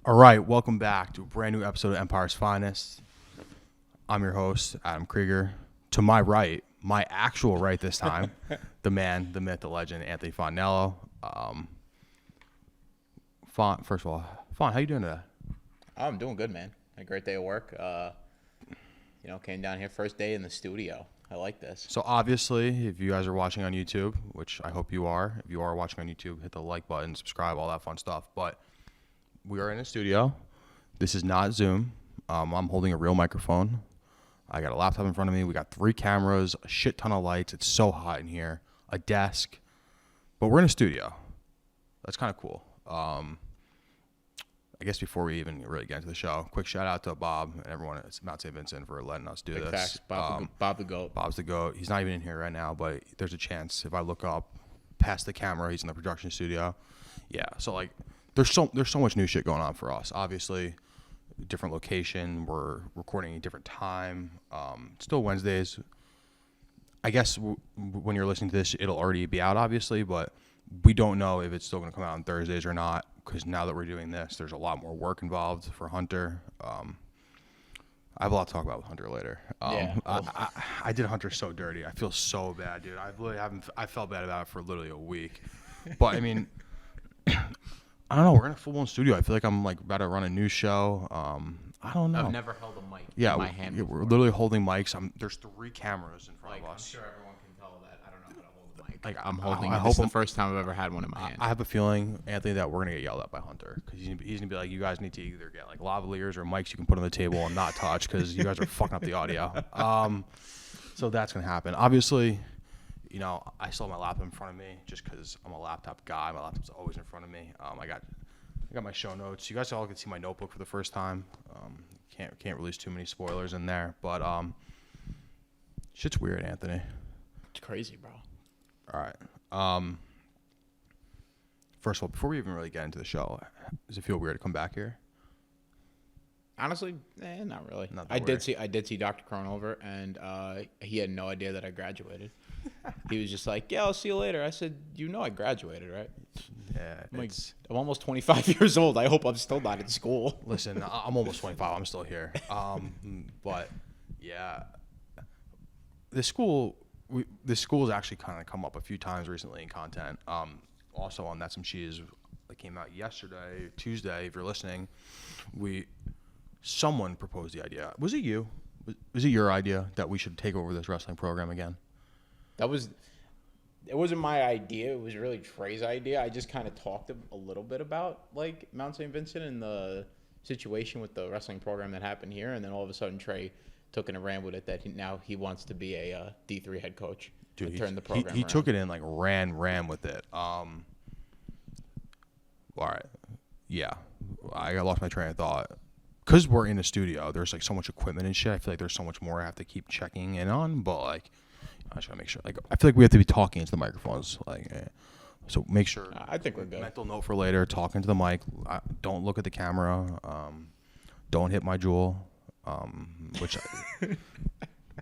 All right, welcome back to a brand new episode of Empire's Finest. I'm your host, Adam Krieger. To my right, my actual right this time, the man, the myth, the legend, Anthony Fontanello. First of all, Fon, how you doing today? I'm doing good, man. Had a great day at work. Came down here first day in the studio. I like this. So obviously, if you guys are watching on YouTube, which I hope you are, if you are watching on YouTube, hit the like button, subscribe, all that fun stuff. But we are in a studio. This is not Zoom. I'm holding a real microphone. I got a laptop in front of me. We got 3 cameras, a shit ton of lights. It's so hot in here. A desk. But we're in a studio. That's kind of cool. I guess before we even really get into the show, quick shout out to Bob and everyone at Mount St. Vincent for letting us do this. Facts. Bob the GOAT. Bob's the GOAT. He's not even in here right now, but there's a chance if I look up past the camera, he's in the production studio. Yeah, so like there's so much new shit going on for us. Obviously, different location. We're recording a different time. Still Wednesdays. I guess when you're listening to this, it'll already be out, obviously, but we don't know if it's still going to come out on Thursdays or not, because now that we're doing this, there's a lot more work involved for Hunter. I have a lot to talk about with Hunter later. I did Hunter so dirty. I feel so bad, dude. I felt bad about it for literally a week. But, I mean, I don't know. We're in a full-blown studio. I feel like I'm like about to run a news show. I don't know. I've never held a mic in my hand before. We're literally holding mics. There's 3 cameras in front of us. I'm sure everyone can tell that I don't know how to hold a mic. Like, I'm holding I it. hope This is the first time I've ever had one in my hand. I have a feeling, Anthony, that we're gonna get yelled at by Hunter because he's gonna be like, "You guys need to either get like lavaliers or mics you can put on the table and not touch because you guys are fucking up the audio." So that's gonna happen. Obviously, I still have my laptop in front of me just because I'm a laptop guy. My laptop's always in front of me. I got my show notes. You guys all can see my notebook for the first time. Can't release too many spoilers in there, but shit's weird, Anthony. It's crazy, bro. All right. First of all, before we even really get into the show, does it feel weird to come back here? Honestly, not really. I did see Dr. Cronover, and he had no idea that I graduated. He was just like, "Yeah, I'll see you later." I said, I graduated, right?" Yeah, I'm almost 25 years old. I hope I'm still not in school. Listen, I'm almost 25. I'm still here. But yeah, this school has actually kind of come up a few times recently in content. Also on That Some Cheese that came out yesterday, Tuesday. If you're listening, someone proposed the idea. Was it you? Was it your idea that we should take over this wrestling program again? It wasn't my idea. It was really Trey's idea. I just kind of talked a little bit about like Mount St. Vincent and the situation with the wrestling program that happened here, and then all of a sudden Trey took it and ran with it. That now he wants to be a D3 head coach. Dude, turn the program. He took it in like ran with it. All right, yeah, I lost my train of thought. Because we're in a studio, there's like so much equipment and shit. I feel like there's so much more I have to keep checking in on, but like. I just gotta make sure. Like, I feel like we have to be talking into the microphones. So make sure. I think we're good. Mental note for later. Talking to the mic. Don't look at the camera. Don't hit my jewel. Which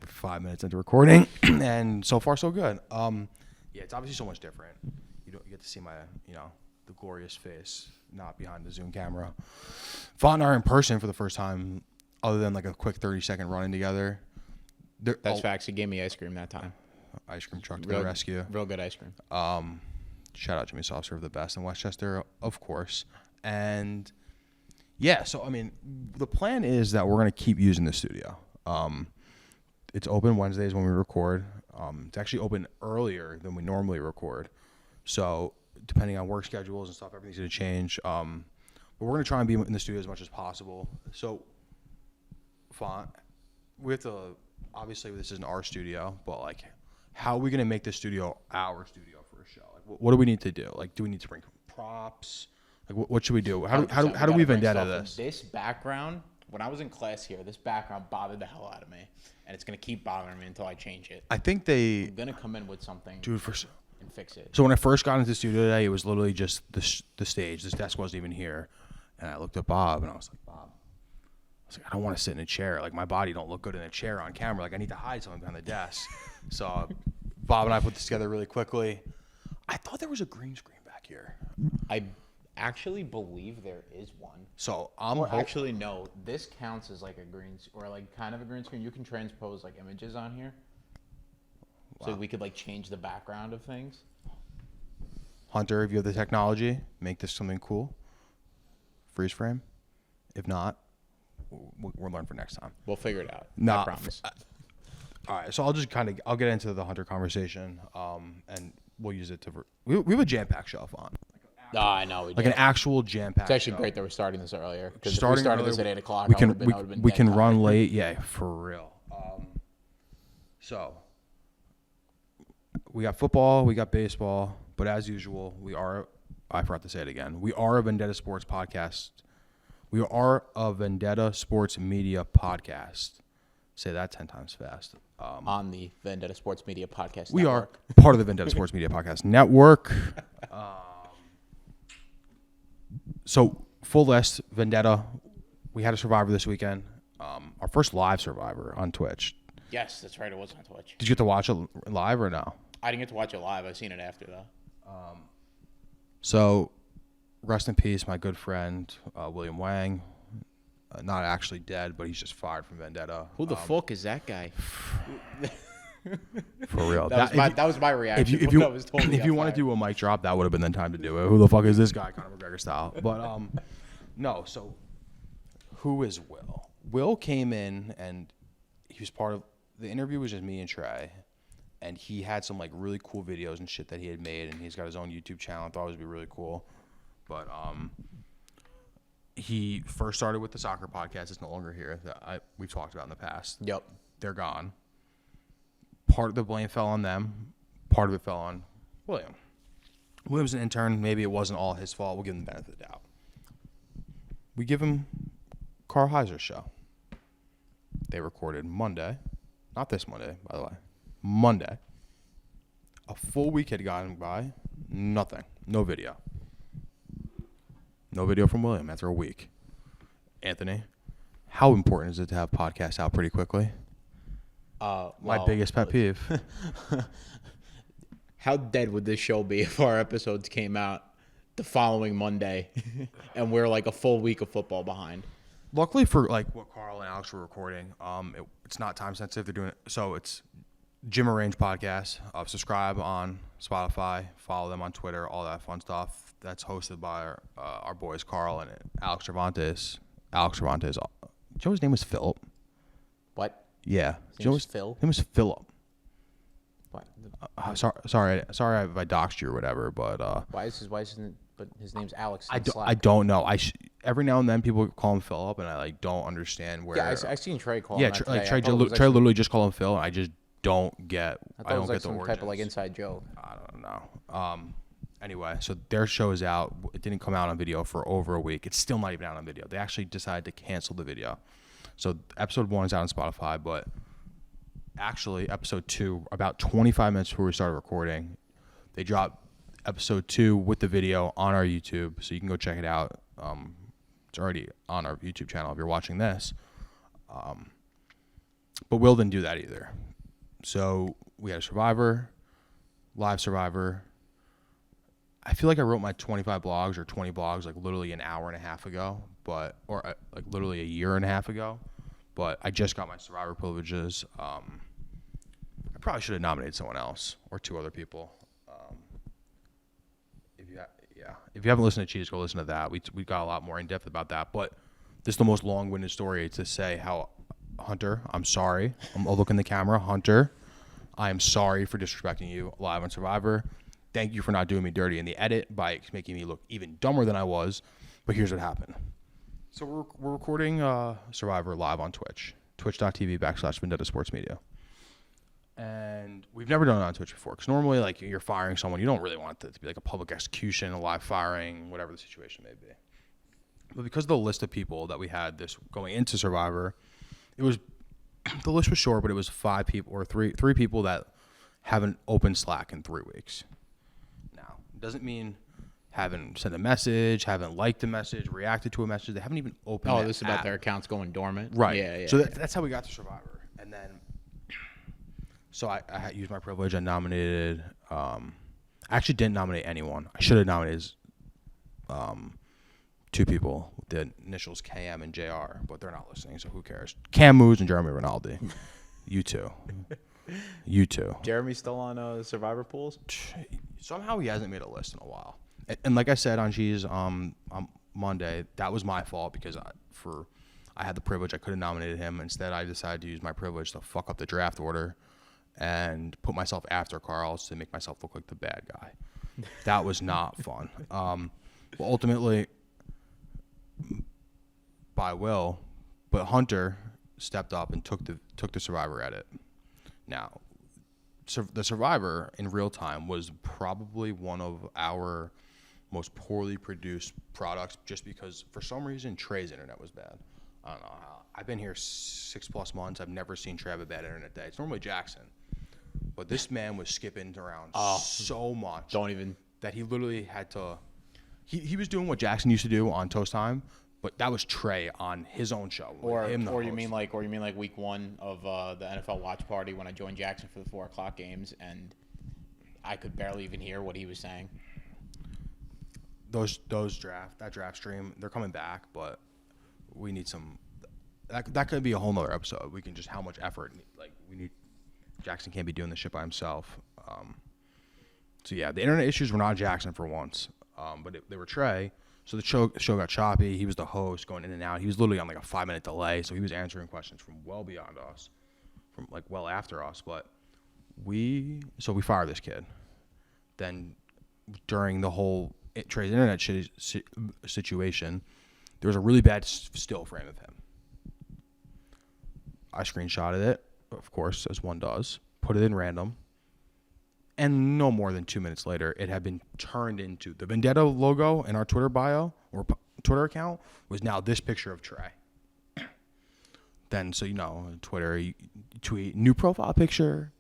5 minutes into recording, and so far so good. Yeah, it's obviously so much different. You get to see my, the glorious face, not behind the Zoom camera. Font and I are in person for the first time, other than like a quick 30-second run-in together. That's facts. He gave me ice cream that time. Ice cream truck to the rescue. Real good ice cream. Shout out Jimmy Soft Serve, the best in Westchester, of course. And yeah, so I mean, the plan is that we're gonna keep using the studio. It's open Wednesdays when we record. It's actually open earlier than we normally record. So depending on work schedules and stuff, everything's gonna change. But we're gonna try and be in the studio as much as possible. So, Font, we have to. Obviously, this isn't our studio, but like, how are we gonna make this studio our studio for a show? Like, what do we need to do? Like, do we need to bring props? Like, what should we do? How do we even get out of this? This background, when I was in class here, this background bothered the hell out of me, and it's gonna keep bothering me until I change it. I think I'm gonna come in with something, dude, and fix it. So when I first got into the studio today, it was literally just the stage. This desk wasn't even here, and I looked at Bob, and I was like, Bob. I don't want to sit in a chair. Like, my body don't look good in a chair on camera. Like, I need to hide something behind the desk. So Bob and I put this together really quickly. I thought there was a green screen back here. I actually believe there is one. So I'm Actually, no. This counts as like a or like kind of a green screen. You can transpose like images on here, so we could like change the background of things. Hunter, if you have the technology, make this something cool. Freeze frame. If not, we'll learn for next time. We'll figure it out. Nah, I promise. All right, so I'll get into the Hunter conversation, and we'll use it we have a jam-packed shelf on. I know. Like an actual jam-packed. It's actually show. great that we're starting this earlier. Because if we Starting started early, this at 8 o'clock, we I can would've been we dead can tired. run late. Yeah, for real. So we got football, we got baseball, but as usual, I forgot to say it again. We are a Vendetta Sports podcast. We are a Vendetta Sports Media podcast. Say that 10 times fast. On the Vendetta Sports Media Podcast We Network. are part of the Vendetta Sports Media Podcast Network. So, full list, Vendetta. We had a Survivor this weekend. Our first live Survivor on Twitch. Yes, that's right. It was on Twitch. Did you get to watch it live or no? I didn't get to watch it live. I've seen it after, though. So, rest in peace, my good friend, William Wang. Not actually dead, but he's just fired from Vendetta. Who the fuck is that guy? For real. That was my reaction. If you want to do a mic drop, that would have been the time to do it. Who the fuck is this guy? Conor McGregor style. But no. So who is Will? Will came in and he was part of the interview. Was just me and Trey, and he had some like really cool videos and shit that he had made, and he's got his own YouTube channel. I thought it would be really cool, but he first started with the soccer podcast. It's no longer here. That we've talked about in the past. Yep. They're gone. Part of the blame fell on them. Part of it fell on William. William's an intern. Maybe it wasn't all his fault. We'll give him the benefit of the doubt. We give him Carl Heiser's show. They recorded Monday. Not this Monday, by the way. Monday. A full week had gone by. Nothing. No video. No video from William after a week. Anthony, how important is it to have podcasts out pretty quickly? My biggest pet peeve. How dead would this show be if our episodes came out the following Monday and we're like a full week of football behind? Luckily for like what Carl and Alex were recording, it's not time sensitive. They're doing it. So it's Jim Arrange podcast. Subscribe on Spotify. Follow them on Twitter. All that fun stuff. That's hosted by our boys Carl and Alex Cervantes. Alex Cervantes. Do you know his name was Philip? What? Yeah. His name was Phil? His name was Philip. What? Sorry if I doxed you or whatever, but Why is but his name's Alex. I don't know. Every now and then people call him Philip, and I like don't understand where. Yeah, I seen Trey call yeah, him. Trey literally just call him Phil, and I just don't get. I don't get like the some origins. type of like inside joke. I don't know. Anyway, so their show is out. It didn't come out on video for over a week. It's still not even out on video. They actually decided to cancel the video. So episode 1 is out on Spotify, but actually episode 2, about 25 minutes before we started recording, they dropped episode 2 with the video on our YouTube, so you can go check it out. It's already on our YouTube channel if you're watching this. But Will didn't do that either. So we had a Survivor, live Survivor. I feel like I wrote my 25 blogs or 20 blogs like literally an hour and a half ago, or like literally a year and a half ago. But I just got my Survivor privileges. I probably should have nominated someone else or 2 other people. If you haven't listened to Cheese, go listen to that. We got a lot more in depth about that. But this is the most long-winded story to say how Hunter, I'm sorry. I'll look in the camera. Hunter, I am sorry for disrespecting you live on Survivor. Thank you for not doing me dirty in the edit by making me look even dumber than I was. But here's what happened. So we're recording Survivor live on Twitch. Twitch.tv/Vendetta Sports Media. And we've never done it on Twitch before. Because normally, like, you're firing someone. You don't really want it to be like a public execution, a live firing, whatever the situation may be. But because of the list of people that we had this going into Survivor, it was the list was short, but it was 5 people or three people that haven't opened Slack in 3 weeks. Now, it doesn't mean haven't sent a message, haven't liked a message, reacted to a message. They haven't even opened. Oh, this is about their accounts going dormant, right? Yeah. So that's how we got to Survivor, and then so I used my privilege. I nominated. I actually didn't nominate anyone. I should have nominated two people with the initials KM and JR, but they're not listening, so who cares? Cam Moose and Jeremy Rinaldi. You two. Jeremy's still on Survivor pools? Somehow he hasn't made a list in a while. And like I said on G's on Monday, that was my fault because I had the privilege. I could have nominated him. Instead, I decided to use my privilege to fuck up the draft order and put myself after Carl's to make myself look like the bad guy. That was not fun. But ultimately, by will, but Hunter stepped up and took the Survivor edit. Now, the Survivor in real time was probably one of our most poorly produced products, just because for some reason Trey's internet was bad. I don't know how. I've been here 6+ months. I've never seen Trey have a bad internet day. It's normally Jackson, but this man was skipping around so much. Don't even. That he literally had to. He was doing what Jackson used to do on Toast Time, but that was Trey on his own show. Or you mean like week 1 of the NFL watch party when I joined Jackson for the 4:00 games and I could barely even hear what he was saying. That draft stream, they're coming back, but we need some. That could be a whole nother episode. We can just how much effort we need. Jackson can't be doing this shit by himself. So yeah, the internet issues were not Jackson for once, but they were Trey. So the show got choppy. He was the host, going in and out. He was literally on like a 5-minute delay, so he was answering questions from well beyond us, from like well after us. But we fired this kid. Then during the whole Trey's internet situation, there was a really bad still frame of him. I screenshotted it, of course, as one does, put it in random, and no more than 2 minutes later, it had been turned into the Vendetta logo in our Twitter bio or Twitter account was now this picture of Trey. Then, so Twitter, you tweet new profile picture.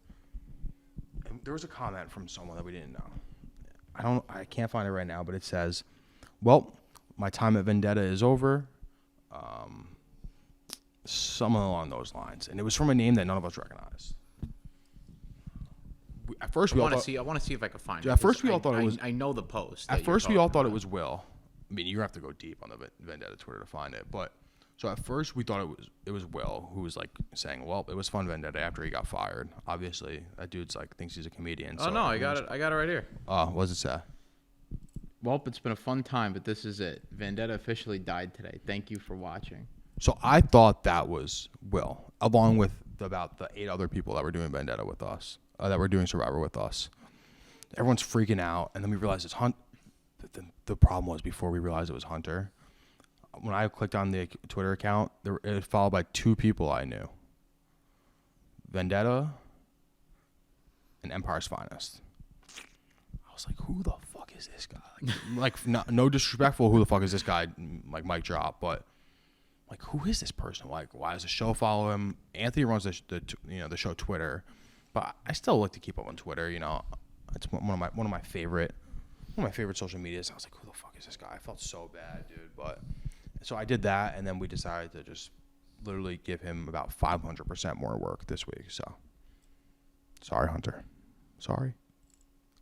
And there was a comment from someone that we didn't know. I can't find it right now, but it says, "Well, my time at Vendetta is over." Something along those lines, and it was from a name that none of us recognized. At first, I want to see if I can find it. At first, we all thought it was. I know the post. At first, we all thought it was Will. I mean, you have to go deep on the Vendetta Twitter to find it, but so at first we thought it was Will who was like saying, "Well, it was fun Vendetta" after he got fired. Obviously, that dude's like thinks he's a comedian. Oh no, I got it. I got it right here. What does it say? Well, it's been a fun time, but this is it. Vendetta officially died today. Thank you for watching. So I thought that was Will, along with about the 8 other people that were doing Vendetta with us, that were doing Survivor with us. Everyone's freaking out, and then we realized it's Hunt. The problem was before we realized it was Hunter. When I clicked on the Twitter account, it was followed by 2 people I knew: Vendetta and Empire's Finest. I was like, "Who the fuck is this guy?" No disrespectful. Who the fuck is this guy? Like mic drop, but. Like, who is this person? Like, why does the show follow him? Anthony runs the show Twitter, but I still like to keep up on Twitter. It's one of my favorite social medias. I was like, who the fuck is this guy? I felt so bad, dude. But so I did that, and then we decided to just literally give him about 500% more work this week. So sorry, Hunter. Sorry.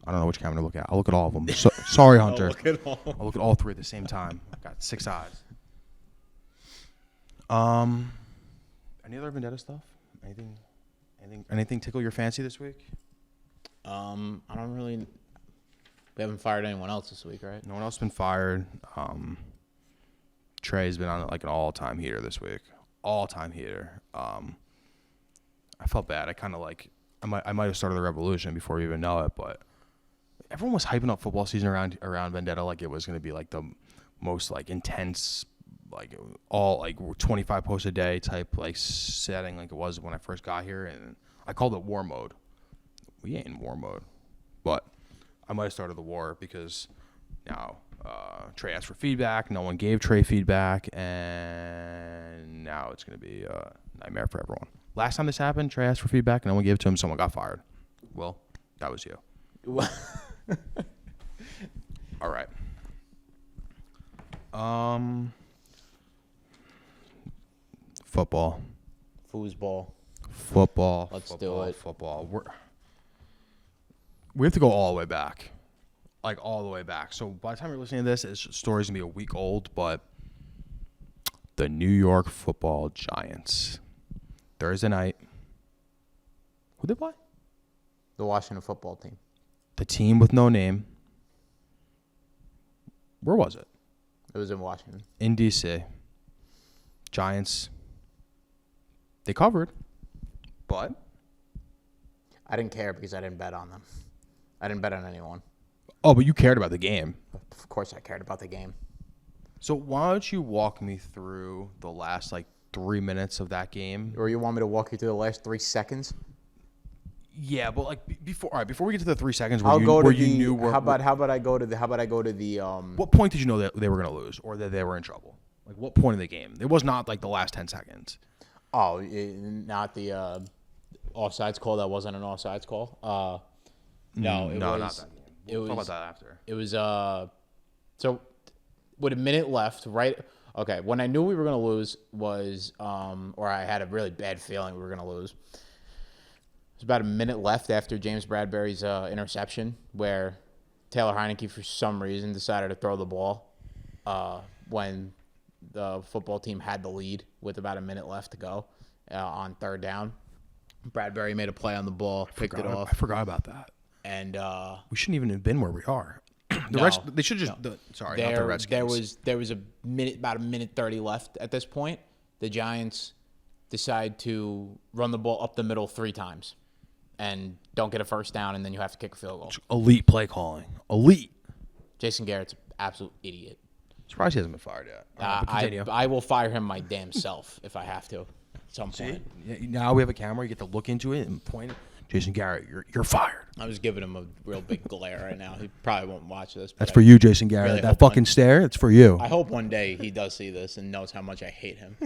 I don't know which camera to look at. I'll look at all of them. Sorry, Hunter. I'll look at all 3 at the same time. I've got 6 eyes. Any other Vendetta stuff? Anything tickle your fancy this week? I don't really. We haven't fired anyone else this week, right? No one else has been fired. Trey's been on like an all-time heater this week. All-time heater. I felt bad. I might have started the revolution before we even know it, but everyone was hyping up football season around Vendetta like it was going to be like the most like intense, like all like 25 posts a day type like setting like it was when I first got here, and I called it war mode. We ain't in war mode, but I might have started the war because now Trey asked for feedback. No one gave Trey feedback, and now it's going to be a nightmare for everyone. Last time this happened, Trey asked for feedback, no one gave it to him. Someone got fired. Well, that was you. All right. Football. Foosball. Football. Let's do it. Football. We have to go all the way back. like all the way back. So by the time you're listening to this, this story's gonna be a week old. But the New York Football Giants, Thursday night. Who they play? The Washington football team. The team with no name. Where was it? It was in Washington. In D.C. Giants. They covered, but I didn't care because I didn't bet on them. I didn't bet on anyone. oh, but you cared about the game. Of course I cared about the game. So why don't you walk me through the last like 3 minutes of that game? Or you want me to walk you through the last 3 seconds? Yeah, but like before, all right, before we get to the 3 seconds How about I go to the what point did you know that they were going to lose or that they were in trouble? Like what point of the game? It was not like the last 10 seconds. Oh, not the offsides call. That wasn't an offsides call. No, it was not that game. We'll talk about that after. It was so with a minute left, right? Okay, when I knew we were gonna lose was or I had a really bad feeling we were gonna lose. It was about a minute left after James Bradbury's interception, where Taylor Heineke for some reason decided to throw the ball when the football team had the lead with about a minute left to go on third down. Bradbury made a play on the ball, picked it off. I forgot about that. And we shouldn't even have been where we are. They should just. no. Sorry, not the Redskins. There was about a minute 30 left at this point. The Giants decide to run the ball up the middle 3 times, and don't get a first down, and then you have to kick a field goal. Elite play calling. Elite. Jason Garrett's an absolute idiot. Surprised he hasn't been fired yet. I will fire him my damn self if I have to at some point. Yeah, now we have a camera. You get to look into it and point. Jason Garrett, you're fired. I was giving him a real big glare right now. He probably won't watch this. That's for you, Jason Garrett. Really that fucking stare, it's for you. I hope one day he does see this and knows how much I hate him.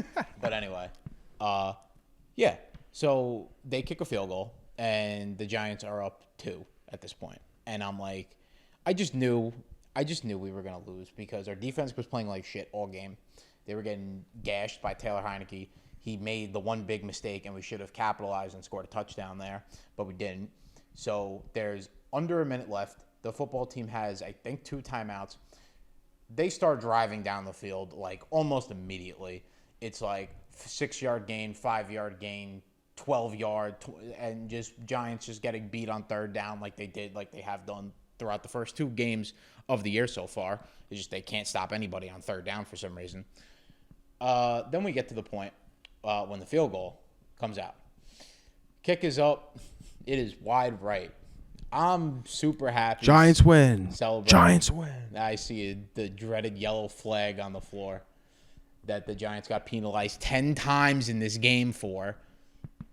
But anyway, yeah. So they kick a field goal, and the Giants are up 2 at this point. And I'm like, I just knew we were going to lose because our defense was playing like shit all game. They were getting gashed by Taylor Heineke. He made the one big mistake, and we should have capitalized and scored a touchdown there, but we didn't. So there's under a minute left. The football team has, I think, 2 timeouts. They start driving down the field like almost immediately. It's like 6-yard gain, 5-yard gain, 12-yard, and just Giants just getting beat on third down like they have done throughout the first 2 games of the year so far. It's just they can't stop anybody on third down for some reason. Then we get to the point when the field goal comes out. Kick is up. It is wide right. I'm super happy. Giants win. Celebrating. Giants win. I see the dreaded yellow flag on the floor that the Giants got penalized 10 times in this game for,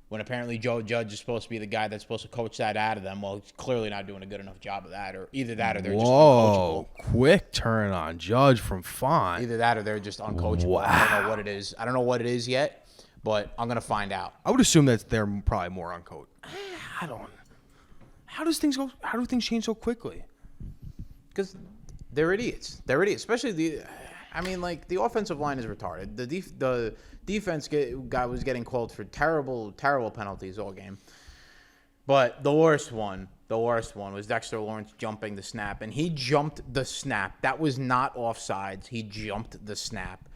when apparently Joe Judge is supposed to be the guy that's supposed to coach that out of them. Well, he's clearly not doing a good enough job of that, or either that or they're just uncoachable. Quick turn on Judge from Font. Either that or they're just uncoachable. Wow. I don't know what it is. I don't know what it is yet, but I'm going to find out. I would assume that they're probably more uncoached. I don't. How do things change so quickly? Because they're idiots. They're idiots. Especially the offensive line is retarded. The defense guy was getting called for terrible penalties all game. But the worst one was Dexter Lawrence jumping the snap, and he jumped the snap. That was not offsides. He jumped the snap,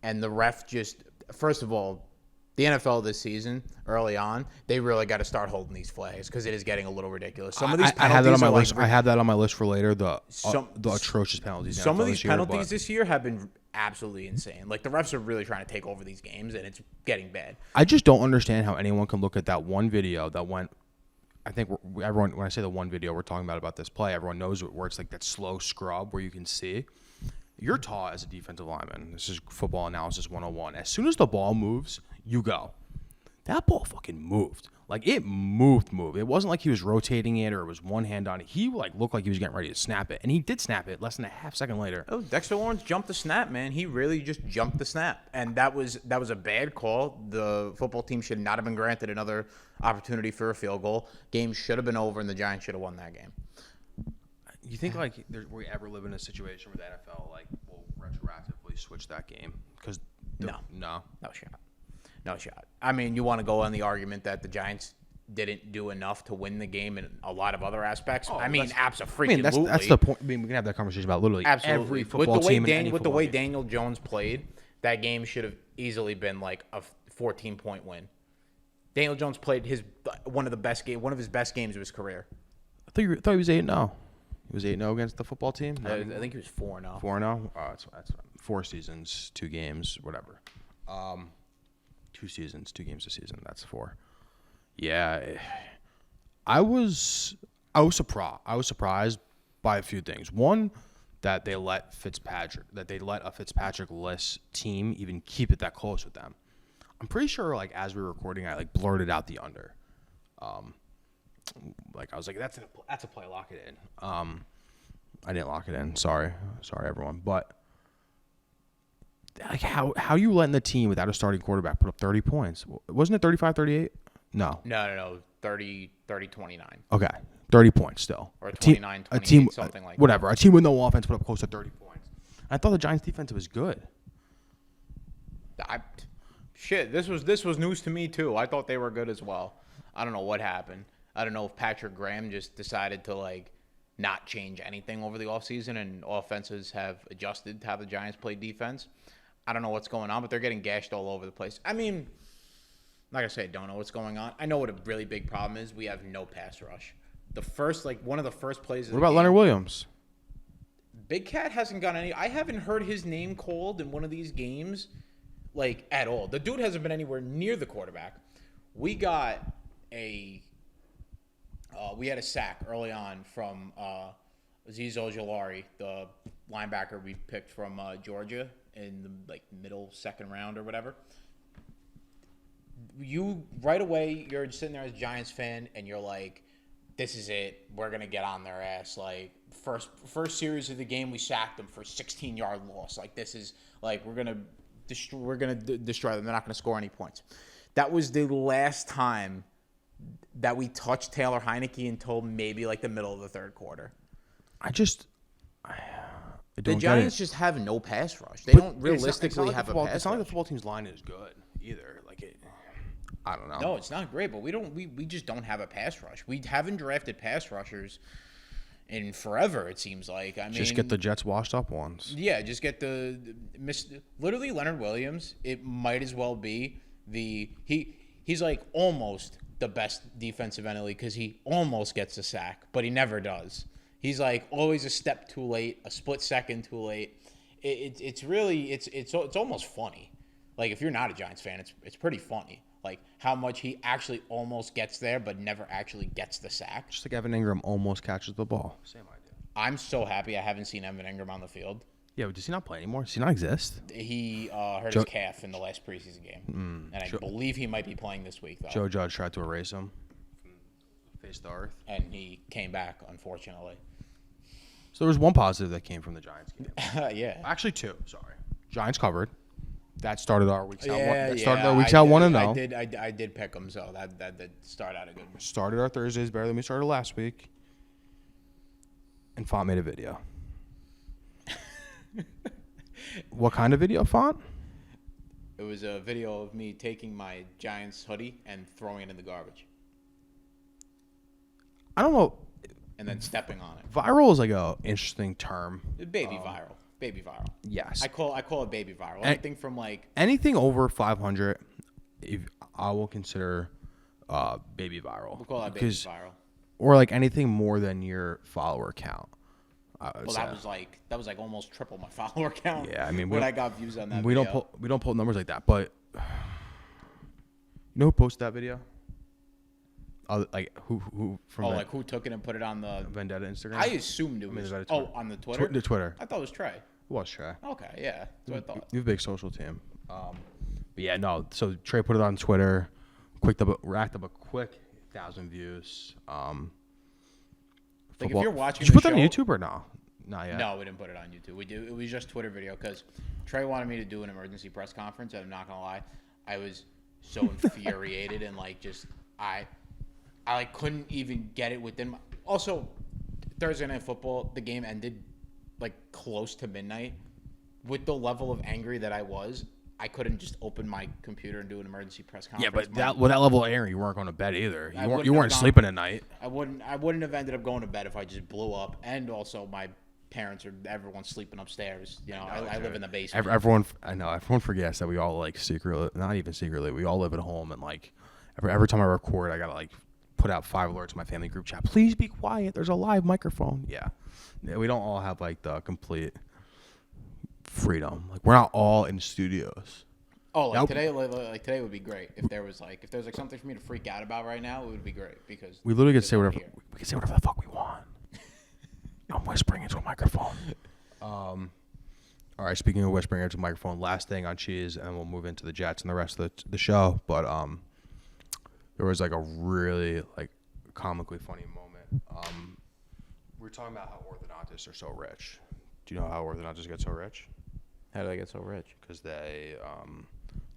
and the ref just, first of all, the NFL this season, early on, they really got to start holding these flags because it is getting a little ridiculous. Some of these penalties I have that on my are list. like, I have that on my list for later. The atrocious penalties. Some of these penalties this year have been absolutely insane. Like, the refs are really trying to take over these games, and it's getting bad. I just don't understand how anyone can look at that one video that went. I think everyone, when I say the one video we're talking about this play, everyone knows where it's like that slow scrub where you can see. You're taught as a defensive lineman. This is football analysis 101. As soon as the ball moves, you go. That ball fucking moved. Like, it moved. It wasn't like he was rotating it or it was one hand on it. He looked like he was getting ready to snap it. And he did snap it less than a half second later. Oh, Dexter Lawrence jumped the snap, man. He really just jumped the snap. And that was a bad call. The football team should not have been granted another opportunity for a field goal. Game should have been over, and the Giants should have won that game. You think, we ever live in a situation where the NFL, will retroactively switch that game? Because No shot. I mean, you want to go on the argument that the Giants didn't do enough to win the game in a lot of other aspects. Oh, I mean, that's absolutely. that's the point. I mean, we can have that conversation about literally every football team and any With the football way team. Daniel Jones played, that game should have easily been like a 14-point win. Daniel Jones played one of his best games of his career. I thought he was 8-0. He was 8-0 against the football team. I think he was 4-0. 4-0. Oh, that's 4 seasons, 2 games, whatever. 2 seasons, 2 games a season. That's 4. Yeah, I was surprised. I was surprised by a few things. One, that they let a Fitzpatrick-less team even keep it that close with them. I'm pretty sure, like, as we were recording, I like blurted out the under. Like I was like, that's a play, lock it in. I didn't lock it in. Sorry everyone. But like how you letting the team without a starting quarterback put up 30 points? Wasn't it 35-38? No. No. 30-29. Okay. 30 points still. Or 29-28, a team, something like whatever. A team with no offense put up close to 30 points. I thought the Giants defense was good. This was news to me too. I thought they were good as well. I don't know what happened. I don't know if Patrick Graham just decided to like not change anything over the offseason and offenses have adjusted to how the Giants play defense. I don't know what's going on, but they're getting gashed all over the place. I mean, I'm not gonna say I don't know what's going on. I know what a really big problem is. We have no pass rush. One of the first plays. What about Leonard Williams? Big Cat hasn't got any. I haven't heard his name called in one of these games, like at all. The dude hasn't been anywhere near the quarterback. We got we had a sack early on from Azeez Ojulari, the linebacker we picked from Georgia in the middle second round or whatever. You right away, you're sitting there as a Giants fan, and you're like, "This is it. We're gonna get on their ass." Like first series of the game, we sacked them for 16-yard loss. Like this is like we're gonna destroy them. They're not gonna score any points. That was the last time that we touched Taylor Heineke until maybe like the middle of the third quarter. The Giants just have no pass rush. They don't realistically have a pass rush. It's not like the football team's line is good either. I don't know. No, it's not great, but we just don't have a pass rush. We haven't drafted pass rushers in forever, it seems like. I mean, just get the Jets washed up ones. Yeah, just get literally Leonard Williams. It might as well be he's like almost the best defensive end in the league because he almost gets a sack, but he never does. He's like always a step too late, a split second too late. It's really almost funny. Like if you're not a Giants fan, it's pretty funny. Like how much he actually almost gets there, but never actually gets the sack. Just like Evan Ingram almost catches the ball. Same idea. I'm so happy I haven't seen Evan Ingram on the field. Yeah, but does he not play anymore? Does he not exist? He hurt his calf in the last preseason game, and I believe he might be playing this week though. Joe Judge tried to erase him from the face of the earth, and he came back, unfortunately. So there was one positive that came from the Giants game. Yeah, actually 2. Sorry, Giants covered. That started our weeks out. Yeah, started our weeks out 1-0. I did pick them, so that did start out a good. Started our Thursdays better than we started last week. And Font made a video. What kind of video, Font? It was a video of me taking my Giants hoodie and throwing it in the garbage. I don't know. And then stepping on it. Viral is like a interesting term. Baby viral. Baby viral. Yes. I call it baby viral. Anything over 500, I will consider baby viral. We'll call that baby viral. Or like anything more than your follower count. Well, that was like almost triple my follower count. Yeah, I mean, when I got views on that. We video. don't pull numbers like that. But you know who posted that video? Like who from? Like who took it and put it on the Vendetta Instagram? I assumed it was. On the Twitter. The Twitter. I thought it was Trey. It was Trey. Okay, yeah, that's what I thought. You have a big social team. But yeah, no. So Trey put it on Twitter. Racked up a quick 1,000 views. Like if you're watching, did you put that on YouTube or no? Not yet. No, we didn't put it on YouTube. It was just Twitter video because Trey wanted me to do an emergency press conference, and I'm not gonna lie, I was so infuriated and like just I like couldn't even get it within my. Also, Thursday Night Football, the game ended like close to midnight. With the level of angry that I was, I couldn't just open my computer and do an emergency press Yeah, conference. but that level of air, you weren't going to bed either. I You wouldn't weren't have sleeping at night. I wouldn't have ended up going to bed if I just blew up. And also, my parents or everyone's sleeping upstairs. You know, I live in the basement. Everyone forgets that we all like secretly, not even secretly, we all live at home, and like every time I record, I gotta like put out 5 alerts in my family group chat. Please be quiet. There's a live microphone. Yeah, we don't all have like the complete freedom. Like we're not all in studios. Oh, like today would be great if there was like something for me to freak out about right now. It would be great because we literally could say whatever we could say whatever the fuck we want. I'm whispering into a microphone. All right. Speaking of whispering into a microphone, last thing on Cheese, and we'll move into the Jets and the rest of the show. But there was like a really like comically funny moment. We were talking about how orthodontists are so rich. Do you know how orthodontists get so rich? How do they get so rich? Because they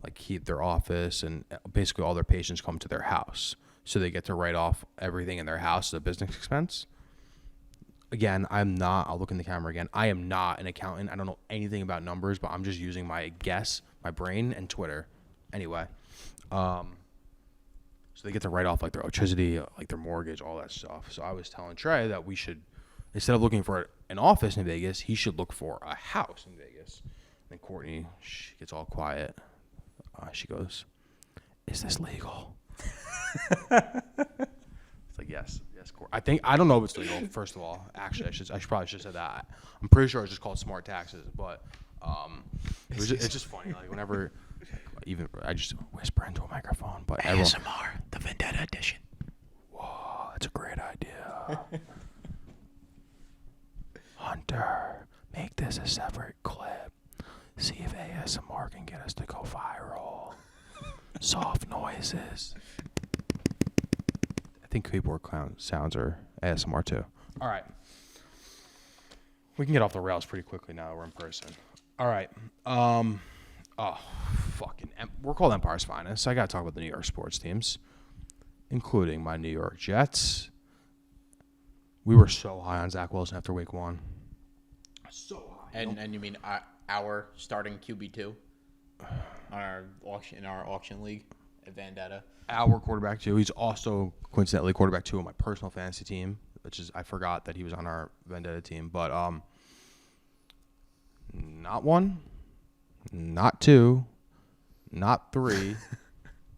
like keep their office, and basically all their patients come to their house, so they get to write off everything in their house as a business expense. Again, I'll look in the camera again. I am not an accountant. I don't know anything about numbers, but I'm just using my guess, my brain, and Twitter. Anyway, so they get to write off like their electricity, like their mortgage, all that stuff. So I was telling Trey that we should, instead of looking for an office in Vegas, he should look for a house in Vegas. And Courtney, she gets all quiet. She goes, "Is this legal?" It's like, yes, I don't know if it's legal. First of all, actually, I probably should have said that. I'm pretty sure it's just called smart taxes, but it's just funny. Like whenever, even I just whisper into a microphone, but ASMR, the Vendetta edition. Whoa, that's a great idea. Hunter, make this a separate clip. See if ASMR can get us to go viral. Soft noises. I think keyboard clown sounds are ASMR too. All right. We can get off the rails pretty quickly now that we're in person. All right. We're called Empire's Finest. So I got to talk about the New York sports teams, including my New York Jets. We were so high on Zach Wilson after week 1. So high. And you mean our starting QB2 in our auction league at Vendetta? Our quarterback 2. He's also coincidentally quarterback 2 on my personal fantasy team, which is I forgot that he was on our Vendetta team. But not 1, not 2, not 3,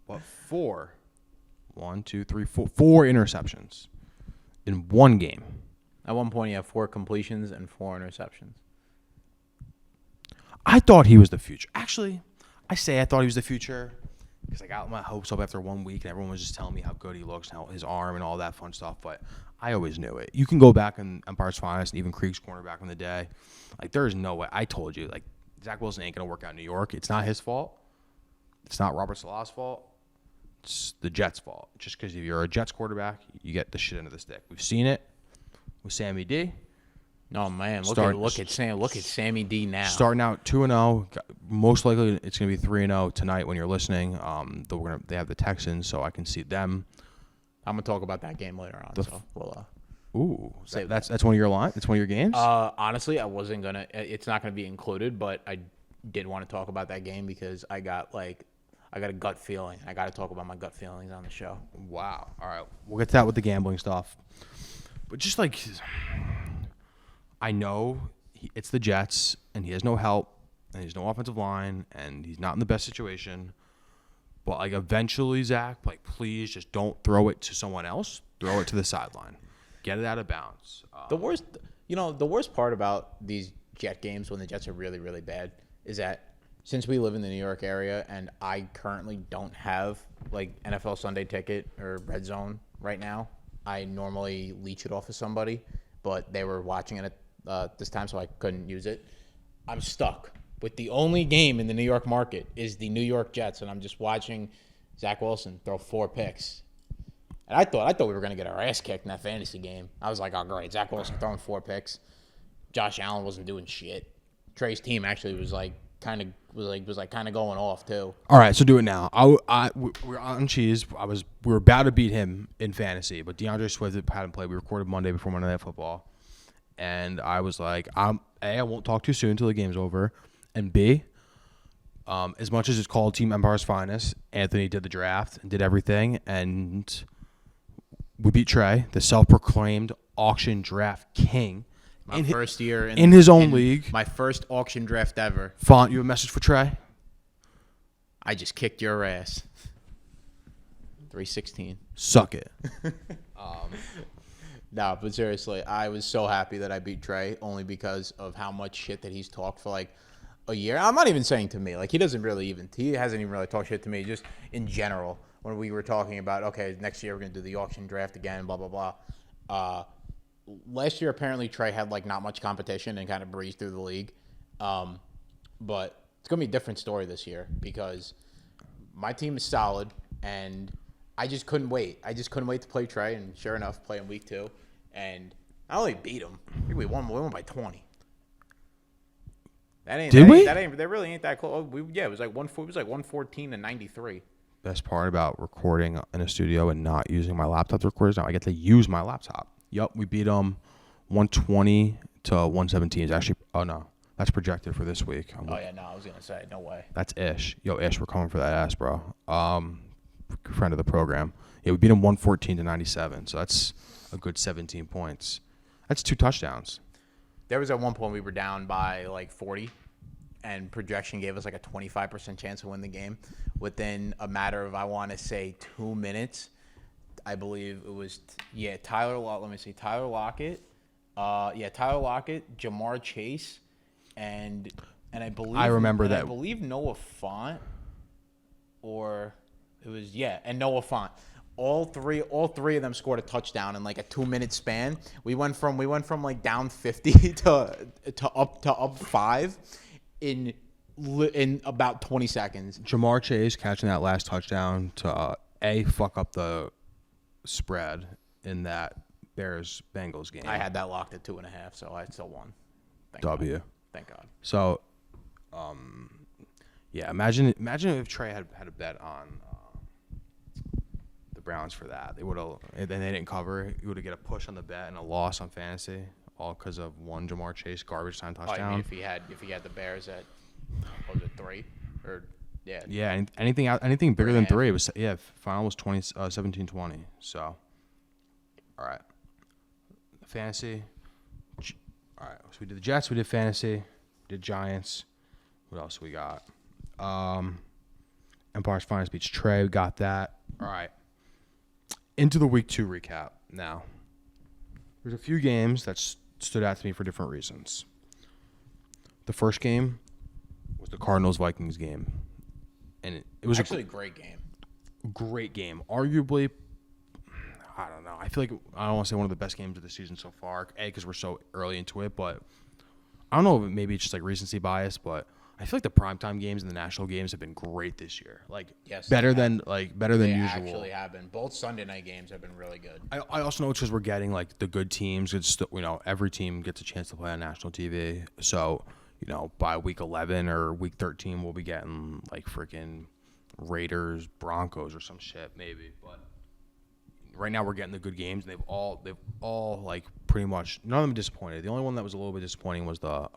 but 4. 1, 2, 3, 4. 4 interceptions in one game. At one point, you have 4 completions and 4 interceptions. I thought he was the future. Actually, I thought he was the future because I got my hopes up after 1 week and everyone was just telling me how good he looks and how his arm and all that fun stuff. But I always knew it. You can go back in Empire's Finest and even Creek's corner back in the day. Like, there is no way. I told you, like, Zach Wilson ain't going to work out in New York. It's not his fault. It's not Robert Saleh's fault. It's the Jets' fault. Just because if you're a Jets quarterback, you get the shit end of the stick. We've seen it with Sammy D. Oh man, look at Sammy D now. Starting out 2-0, most likely it's gonna be 3-0 tonight when you're listening. They have the Texans, so I can see them. I'm gonna talk about that game later on. So we'll. That's one of your lines. It's one of your games. Honestly, I wasn't gonna. It's not gonna be included, but I did want to talk about that game because I got a gut feeling. I got to talk about my gut feelings on the show. Wow. All right, we'll get to that with the gambling stuff, but just like. I know it's the Jets, and he has no help, and he's no offensive line, and he's not in the best situation. But, like, eventually, Zach, like, please just don't throw it to someone else. Throw it to the sideline. Get it out of bounds. The worst part about these Jet games when the Jets are really, really bad is that since we live in the New York area and I currently don't have, like, NFL Sunday Ticket or Red Zone right now, I normally leech it off of somebody, but they were watching it at this time, so I couldn't use it. I'm stuck with the only game in the New York market is the New York Jets, and I'm just watching Zach Wilson throw 4 picks. And I thought we were going to get our ass kicked in that fantasy game. I was like, oh, great. Zach Wilson throwing 4 picks. Josh Allen wasn't doing shit. Trey's team actually was kind of going off too. All right, so do it now. We're on Cheese. We were about to beat him in fantasy, but DeAndre Swift hadn't played. We recorded Monday before Monday Night Football. And I was like, I won't talk too soon until the game's over. And B, As much as it's called Team Empire's Finest, Anthony did the draft and did everything, and we beat Trey, the self-proclaimed auction draft king. My first year in his own league. My first auction draft ever. Font, you have a message for Trey? I just kicked your ass. 316. Suck it. No, but seriously, I was so happy that I beat Trey only because of how much shit that he's talked for like a year. I'm not even saying to me. Like, he hasn't even really talked shit to me, just in general. When we were talking about, okay, next year we're going to do the auction draft again, blah, blah, blah. Last year, apparently, Trey had, like, not much competition and kind of breezed through the league. But it's going to be a different story this year because my team is solid, and I just couldn't wait. I just couldn't wait to play Trey, and sure enough, play him week 2. And I only beat him. I think we won by 20. That really ain't that close. It was like 114 to 93. Best part about recording in a studio and not using my laptop to record is now I get to use my laptop. Yup, we beat them 120 to 117. Is actually, oh no, that's projected for this week. I was gonna say no way. That's Ish. Yo, Ish, we're coming for that ass, bro. Friend of the program. Yeah, we beat them 114 to 97. So that's a good 17 points. That's 2 touchdowns. There was at one point we were down by like 40, and projection gave us like a 25% chance to win the game. Within a matter of, I want to say, 2 minutes, I believe it was, Tyler Lockett, Tyler Lockett, Jamar Chase, and I believe I remember that. I believe Noah Font, or it was and Noah Font. All three of them scored a touchdown in like a 2-minute span. We went from like down 50 to up 5 in about 20 seconds. Jamar Chase catching that last touchdown to fuck up the spread in that Bears-Bengals game. I had that locked at 2.5, so I still won. Thank W. God. Thank God. So, imagine if Trey had a bet on the Browns for that. They would have, and they didn't cover. You would have get a push on the bet and a loss on fantasy, all because of one Jamar Chase garbage time touchdown. I mean, if he had the Bears at, what was it, 3 or yeah. Yeah, anything bigger than 3 was final was 17-20. So, all right, fantasy. All right, so we did the Jets, we did fantasy, we did Giants. What else we got? Empire's Finest beats Trey. We got that. All right. Into the week 2 recap now. There's a few games that stood out to me for different reasons. The first game was the Cardinals-Vikings game. And it was actually a great game. Great game. Arguably, I don't know. I feel like I don't want to say one of the best games of the season so far. because we're so early into it, but I don't know if maybe it's just like recency bias, but I feel like the primetime games and the national games have been great this year. Like better than usual. They actually have been. Both Sunday night games have been really good. I also know it's because we're getting like the good teams. It's every team gets a chance to play on national TV. So by week 11 or week 13, we'll be getting like freaking Raiders, Broncos, or some shit maybe. But right now we're getting the good games, and they've all like pretty much none of them disappointed. The only one that was a little bit disappointing was the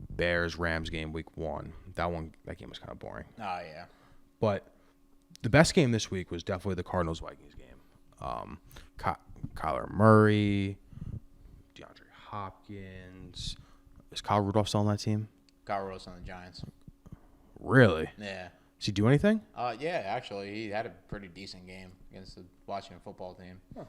Bears-Rams game week 1. That game was kind of boring. Oh yeah. But the best game this week was definitely the Cardinals-Vikings game. Kyler Murray, DeAndre Hopkins. Is Kyle Rudolph still on that team? Kyle Rudolph's on the Giants. Really? Yeah. Does he do anything? Yeah, actually, he had a pretty decent game against the Washington football team. Huh.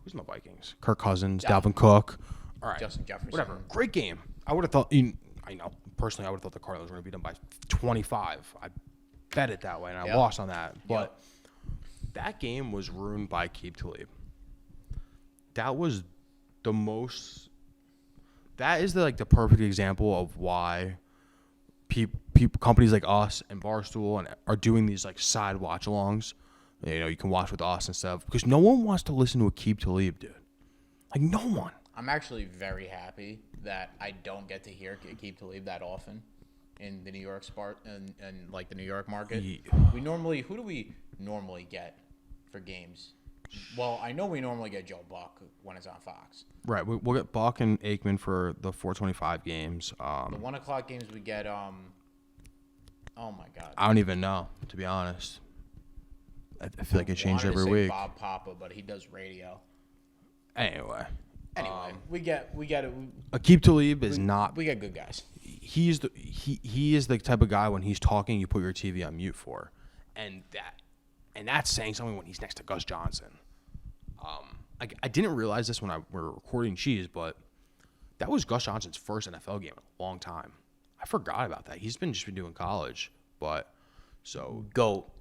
Who's in the Vikings? Kirk Cousins, Dalvin Cook. All right. Justin Jefferson. Whatever. Great game. I would have thought. I know personally, I would have thought the Cardinals were going to beat them by 25. I bet it that way, and I lost on that. But that game was ruined by Keep Talib. That was the most. That is the perfect example of why companies like us and Barstool are doing these like side watch-alongs. You can watch with us and stuff because no one wants to listen to a Keep Talib, dude. Like no one. I'm actually very happy that I don't get to hear Keep Talib that often in the New York and like the New York market. Yeah. Who do we normally get for games? Well, I know we normally get Joe Buck when it's on Fox. Right. We'll get Buck and Aikman for the 425 games. The 1 o'clock games we get. Oh my God. I don't even know, to be honest. I feel like it changed Wanted to every say week. Bob Papa, but he does radio. Anyway, We get it. Akib Talib is not. We get good guys. He is the type of guy when he's talking, you put your TV on mute for, and that's saying something when he's next to Gus Johnson. I didn't realize this when we were recording Cheese, but that was Gus Johnson's first NFL game in a long time. I forgot about that. He's just been doing college, but so Goat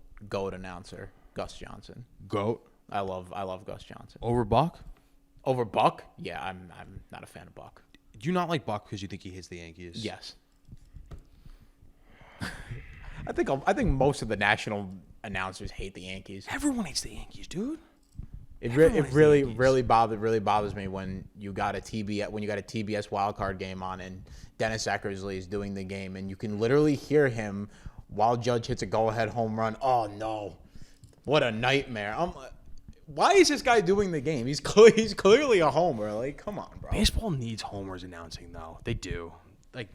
announcer Gus Johnson. GOAT I love Gus Johnson. over Buck. Over Buck? Yeah, I'm not a fan of Buck. Do you not like Buck because you think he hates the Yankees? Yes. I think most of the national announcers hate the Yankees. Everyone hates the Yankees, dude. It Everyone hates the Yankees. really bothers me when you got a TBS wild card game on and Dennis Eckersley is doing the game and you can literally hear him while Judge hits a go-ahead home run. Oh no, what a nightmare! Why is this guy doing the game? He's clearly a homer. Like, come on, bro. Baseball needs homers announcing, though. They do. Like,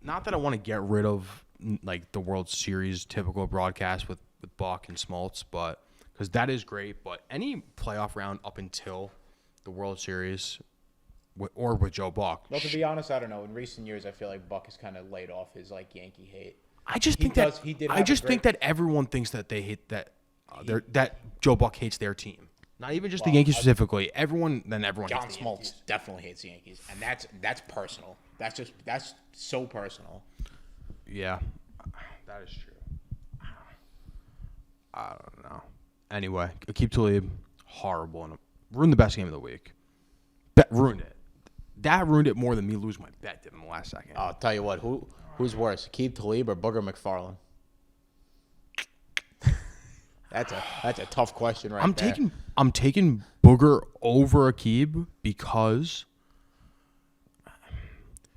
not that I want to get rid of like the World Series typical broadcast with Buck and Smoltz, but because that is great. But any playoff round up until the World Series, or with Joe Buck. Well, to be honest, I don't know. In recent years, I feel like Buck has kind of laid off his like Yankee hate. I just think that everyone thinks that they hate that. That Joe Buck hates their team. Not even just the Yankees specifically. Everyone John hates the Smoltz Yankees. definitely hates the Yankees, and that's personal. That's so personal. Yeah, that is true. I don't know. Anyway, Aqib Talib, horrible, and ruined the best game of the week. Ruined it. That ruined it more than me losing my bet did in the last second. I'll tell you what. Who's worse, Aqib Talib or Booger McFarland? That's a tough question right there. I'm taking Booger over Aqib because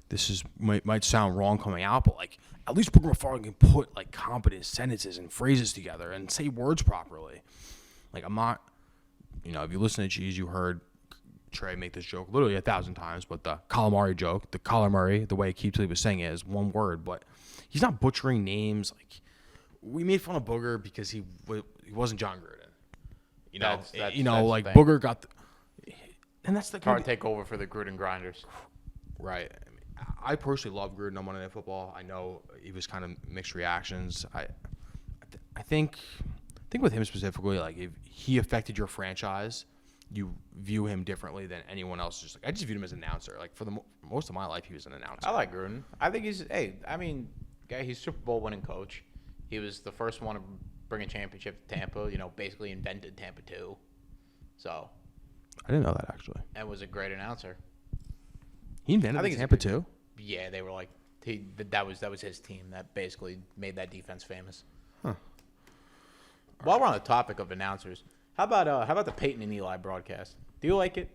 this might sound wrong coming out, but like at least Booger McFarland can put like competent sentences and phrases together and say words properly. Like I'm not, if you listen to Cheese, you heard Trey make this joke literally 1,000 times, but the calamari joke, the calamari, the way Aqib Talib was saying it is one word, but he's not butchering names. Like we made fun of Booger because he wasn't John Gruden. That's like Booger got and that's the hard takeover for the Gruden grinders. Right. I personally love Gruden on Monday Night Football. I know he was kind of mixed reactions. I think with him specifically, like if he affected your franchise, you view him differently than anyone else. I just viewed him as an announcer. Like for the most of my life, he was an announcer. I like Gruden. I think he's he's Super Bowl winning coach. He was the first one to bring a championship to Tampa. Basically invented Tampa 2. So I didn't know that actually. And was a great announcer. He invented Tampa 2? Yeah, they were like that was his team that basically made that defense famous. Huh. While we're on the topic of announcers, how about the Peyton and Eli broadcast? Do you like it?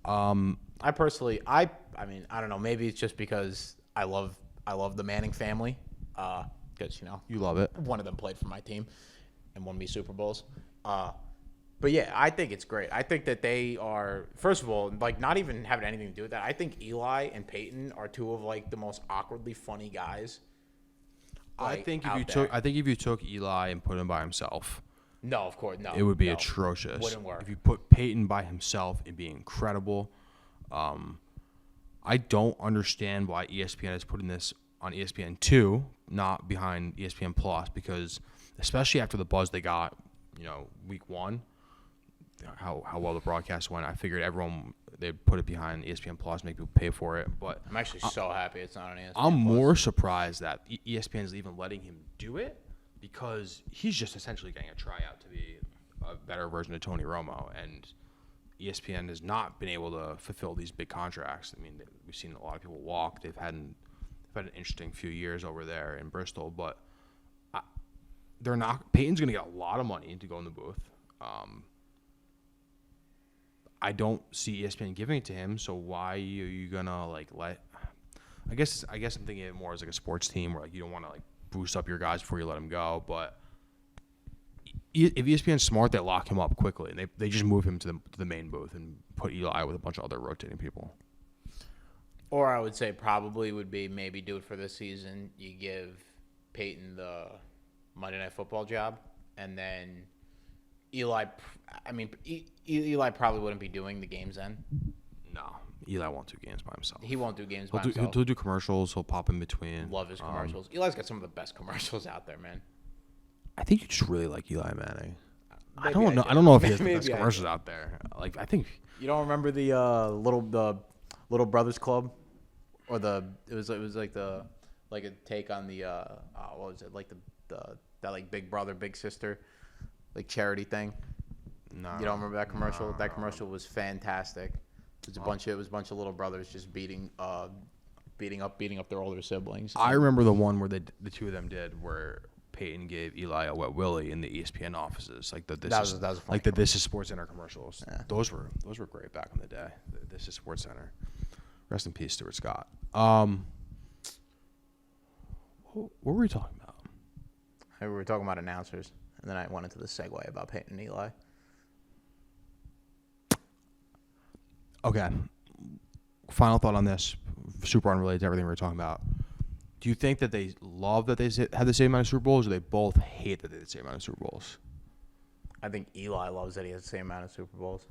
I personally, I don't know. Maybe it's just because I love the Manning family. Because you love it. One of them played for my team and won me Super Bowls. But yeah, I think it's great. I think that they are, first of all, like not even having anything to do with that. I think Eli and Peyton are two of like the most awkwardly funny guys. I think if you took Eli and put him by himself, no, of course, no, it would be atrocious. Wouldn't work. If you put Peyton by himself, it'd be incredible. I don't understand why ESPN is putting this on ESPN2, not behind ESPN Plus, because especially after the buzz they got, week 1, how well the broadcast went, I figured they'd put it behind ESPN Plus, make people pay for it. But I'm actually so happy it's not on ESPN. I'm more surprised that ESPN is even letting him do it, because he's just essentially getting a tryout to be a better version of Tony Romo, and ESPN has not been able to fulfill these big contracts. I mean, we've seen a lot of people walk. They've had an interesting few years over there in Bristol, but they're not. Peyton's going to get a lot of money to go in the booth. I don't see ESPN giving it to him, so why are you gonna let? I guess I'm thinking of it more as like a sports team where like you don't want to like boost up your guys before you let them go, but if ESPN's smart, they lock him up quickly, and they just move him to the main booth and put Eli with a bunch of other rotating people. Or I would say probably would be maybe do it for this season. You give Peyton the Monday Night Football job, and then Eli. I mean, Eli probably wouldn't be doing the games then. No, Eli won't do games by himself. He won't do games by He'll himself. do commercials. He'll pop in between. Love his commercials. Eli's got some of the best commercials out there, man. I think you just really like Eli Manning. I Maybe don't know. do. I don't know if he has the Maybe best I commercials do. out there. Like I think You don't remember the Little Brothers Club, or it was like a take on the what was it, like that like Big Brother Big Sister like charity thing. no. You don't remember that commercial? No. That commercial was fantastic. It was a bunch of little brothers just beating up their older siblings. I remember the one where the two of them did where Peyton gave Eli a wet willy in the ESPN offices, like that was a funny like the This Is Sports Center commercials. Yeah. Those were great back in the day. The This Is Sports Center. Rest in peace, Stuart Scott. What were we talking about? We were talking about announcers, and then I went into the segue about Peyton and Eli. Okay. Final thought on this, super unrelated to everything we were talking about. Do you think that they love that they had the same amount of Super Bowls, or they both hate that they had the same amount of Super Bowls? I think Eli loves that he has the same amount of Super Bowls.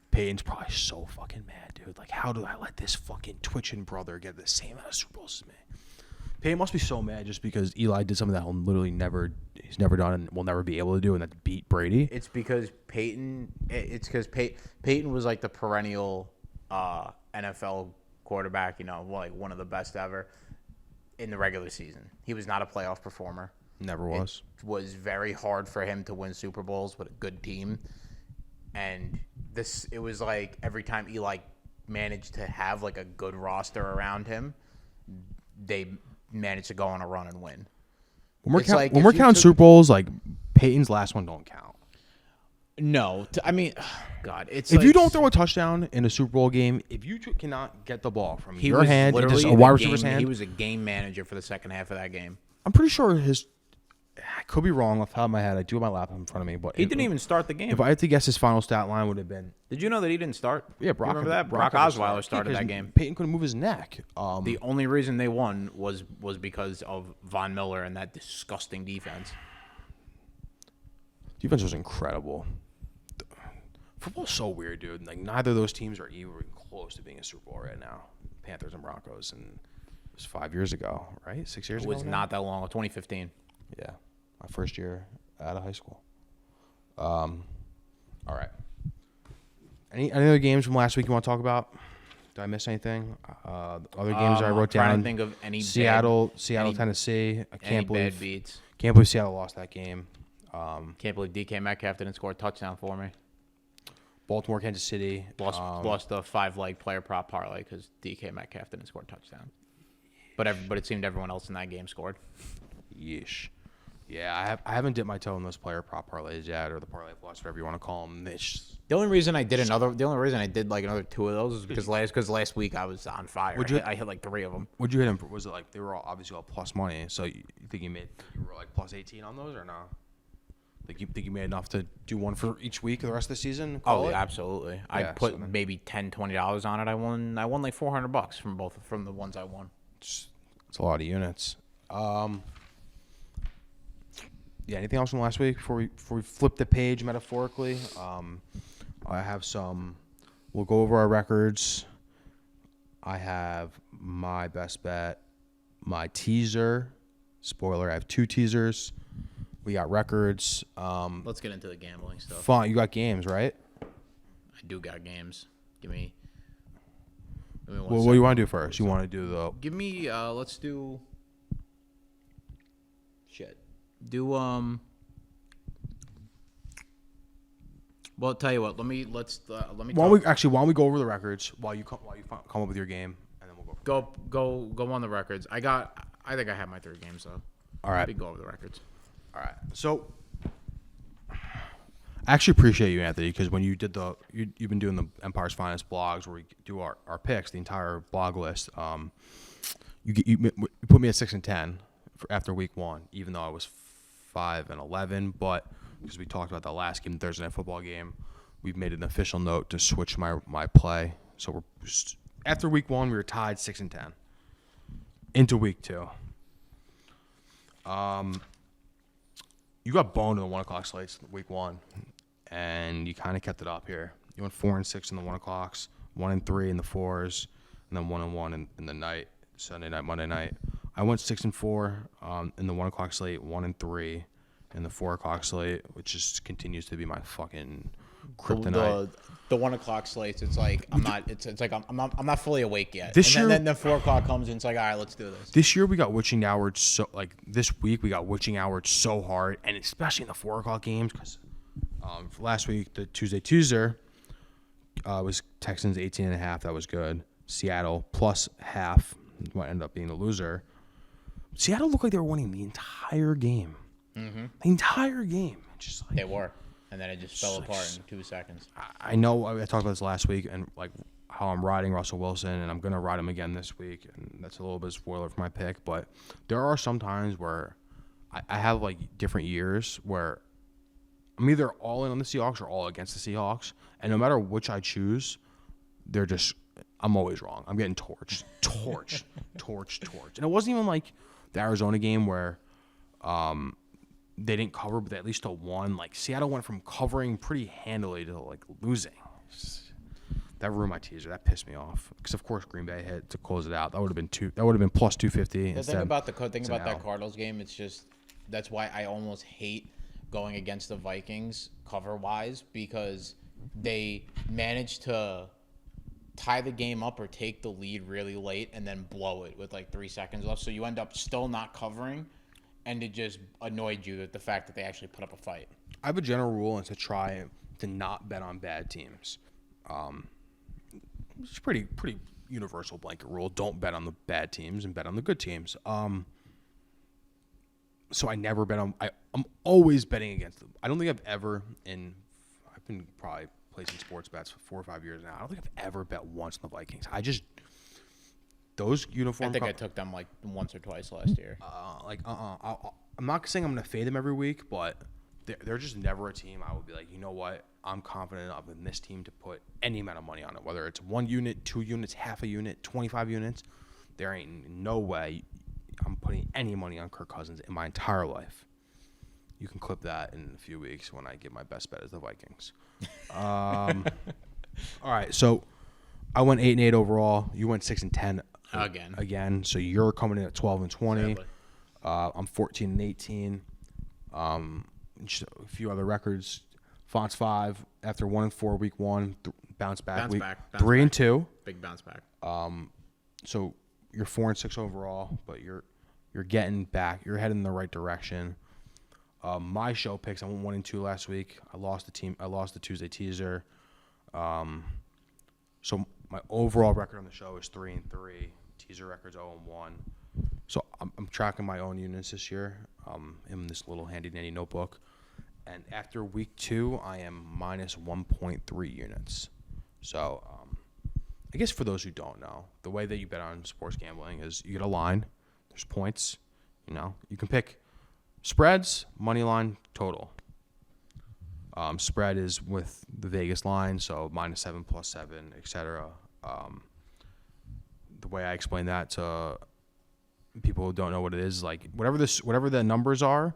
Peyton's probably so fucking mad, dude. Like, how do I let this fucking twitching brother get the same amount of Super Bowls as me? Peyton must be so mad just because Eli did something that he's never done and will never be able to do, and that's beat Brady. It's because Peyton was like the perennial NFL quarterback, like one of the best ever in the regular season. He was not a playoff performer. Never was. It was very hard for him to win Super Bowls with a good team. And it was like every time Eli managed to have like a good roster around him, they managed to go on a run and win. When we're counting Super Bowls, like Peyton's last one don't count. No, God, it's if like, you don't throw a touchdown in a Super Bowl game, if you cannot get the ball from your was hand literally into a in wide the receiver's game, hand, he was a game manager for the second half of that game. I'm pretty sure I could be wrong off the top of my head. I do have my laptop in front of me, but He didn't even start the game. If I had to guess, his final stat line would have been. Did you know that he didn't start? Yeah, Brock. You remember that? Brock Osweiler started that game. Peyton couldn't move his neck. The only reason they won was because of Von Miller and that disgusting defense. Defense was incredible. Football's so weird, dude. Like neither of those teams are even close to being a Super Bowl right now. Panthers and Broncos, and it was 5 years ago, right? 6 years ago. It was not that long. 2015. Yeah, my first year out of high school. All right. Any other games from last week you want to talk about? Did I miss anything? Other games I wrote down. I'm trying to think of any Seattle, any, Tennessee. I can't believe bad beats. Can't believe Seattle lost that game. Can't believe DK Metcalf didn't score a touchdown for me. Baltimore, Kansas City. Lost the 5-leg player prop parlay because DK Metcalf didn't score a touchdown. But it seemed everyone else in that game scored. Yeesh. Yeah, I haven't dipped my toe in those player prop parlays yet, or the parlay plus, whatever you want to call them. The only reason I did like another two of those was because last week I was on fire. I hit like 3 of them. What'd you hit them for? Was it like they were all obviously all plus money? So you think you were like plus 18 on those or no? Like you think you made enough to do one for each week of the rest of the season? Oh, yeah, absolutely. I put maybe $10, $20 on it. I won like $400 from the ones I won. It's a lot of units. Yeah. Anything else from last week before we flip the page metaphorically? I have some. We'll go over our records. I have my best bet, my teaser. Spoiler: I have 2 teasers. We got records. Let's get into the gambling stuff. Fine. You got games, right? I do got games. Give me well, what do you want to do first? You want to do the... Give me, let's do... Shit. Do, well, I'll tell you what. Let me Why don't we go over the records while you come up with your game, and then we'll go on the records. I think I have my 3 games, though. All right. We go over the records. All right. So... I actually appreciate you, Anthony, because when you did you've been doing the Empire's Finest blogs where we do our picks, the entire blog list. You put me at 6-10 after week 1, even though I was 5-11. But because we talked about the last game, Thursday Night Football game. We've made an official note to switch my play. So we're after week 1, we were tied 6-10. Into week 2. You got boned in the 1 o'clock slates week 1, and you kind of kept it up here. You went 4-6 in the 1 o'clocks, 1-3 in the 4s, and then 1-1 in the night, Sunday night, Monday night. I went 6-4 in the 1 o'clock slate, 1-3 in the 4 o'clock slate, which just continues to be my fucking kryptonite. The 1 o'clock slates, it's like I'm not. It's like I'm not fully awake yet. This year, then the 4 o'clock comes and it's like, all right, let's do this. This year we got witching hours this week we got witching hours so hard, and especially in the 4 o'clock games, because last week the Tuesday teaser was Texans 18.5. That was good. Seattle plus half. What ended up being the loser. Seattle looked like they were winning the entire game. Mm-hmm. The entire game. Just like, they were. And then it just fell apart in 2 seconds. I know I talked about this last week, and like how I'm riding Russell Wilson, and I'm going to ride him again this week. And that's a little bit of spoiler for my pick. But there are some times where I have like different years where I'm either all in on the Seahawks or all against the Seahawks. And no matter which I choose, I'm always wrong. I'm getting torched. And it wasn't even like the Arizona game where they didn't cover, but they at least still won. Like Seattle went from covering pretty handily to like losing. That ruined my teaser. That pissed me off because of course Green Bay hit to close it out. That would have been plus 250. The thing about that Cardinals game, it's just that's why I almost hate going against the Vikings cover wise, because they managed to tie the game up or take the lead really late and then blow it with like 3 seconds left. So you end up still not covering. And it just annoyed you, the fact that they actually put up a fight. I have a general rule, and to try to not bet on bad teams. It's pretty universal blanket rule. Don't bet on the bad teams and bet on the good teams. So I never bet on. I'm always betting against them. I don't think I've been probably placing sports bets for 4 or 5 years now. I don't think I've ever bet once on the Vikings. Those uniform. I think I took them like once or twice last year. I'm not saying I'm going to fade them every week, but they're just never a team I would be like, you know what? I'm confident enough in this team to put any amount of money on it, whether it's 1 unit, 2 units, half a unit, 25 units. There ain't no way I'm putting any money on Kirk Cousins in my entire life. You can clip that in a few weeks when I get my best bet as the Vikings. All right, so I went 8-8 overall. You went 6-10. Again, so you're coming in at 12-20. I'm 14-18. Just a few other records. Fonts 5 after 1-4 week 1, bounce back. 3-2. Big bounce back. So you're 4-6 overall, but you're getting back. You're heading in the right direction. My show picks. I went 1-2 last week. I lost the Tuesday teaser. So my overall record on the show is 3-3. Teaser record's 0-1. So I'm tracking my own units this year in this little handy-dandy notebook. And after week 2, I am minus 1.3 units. So I guess for those who don't know, the way that you bet on sports gambling is you get a line. There's points. You can pick spreads, money line, total. Spread is with the Vegas line, so -7, +7, etc. The way I explain that to people who don't know what it is, like whatever the numbers are,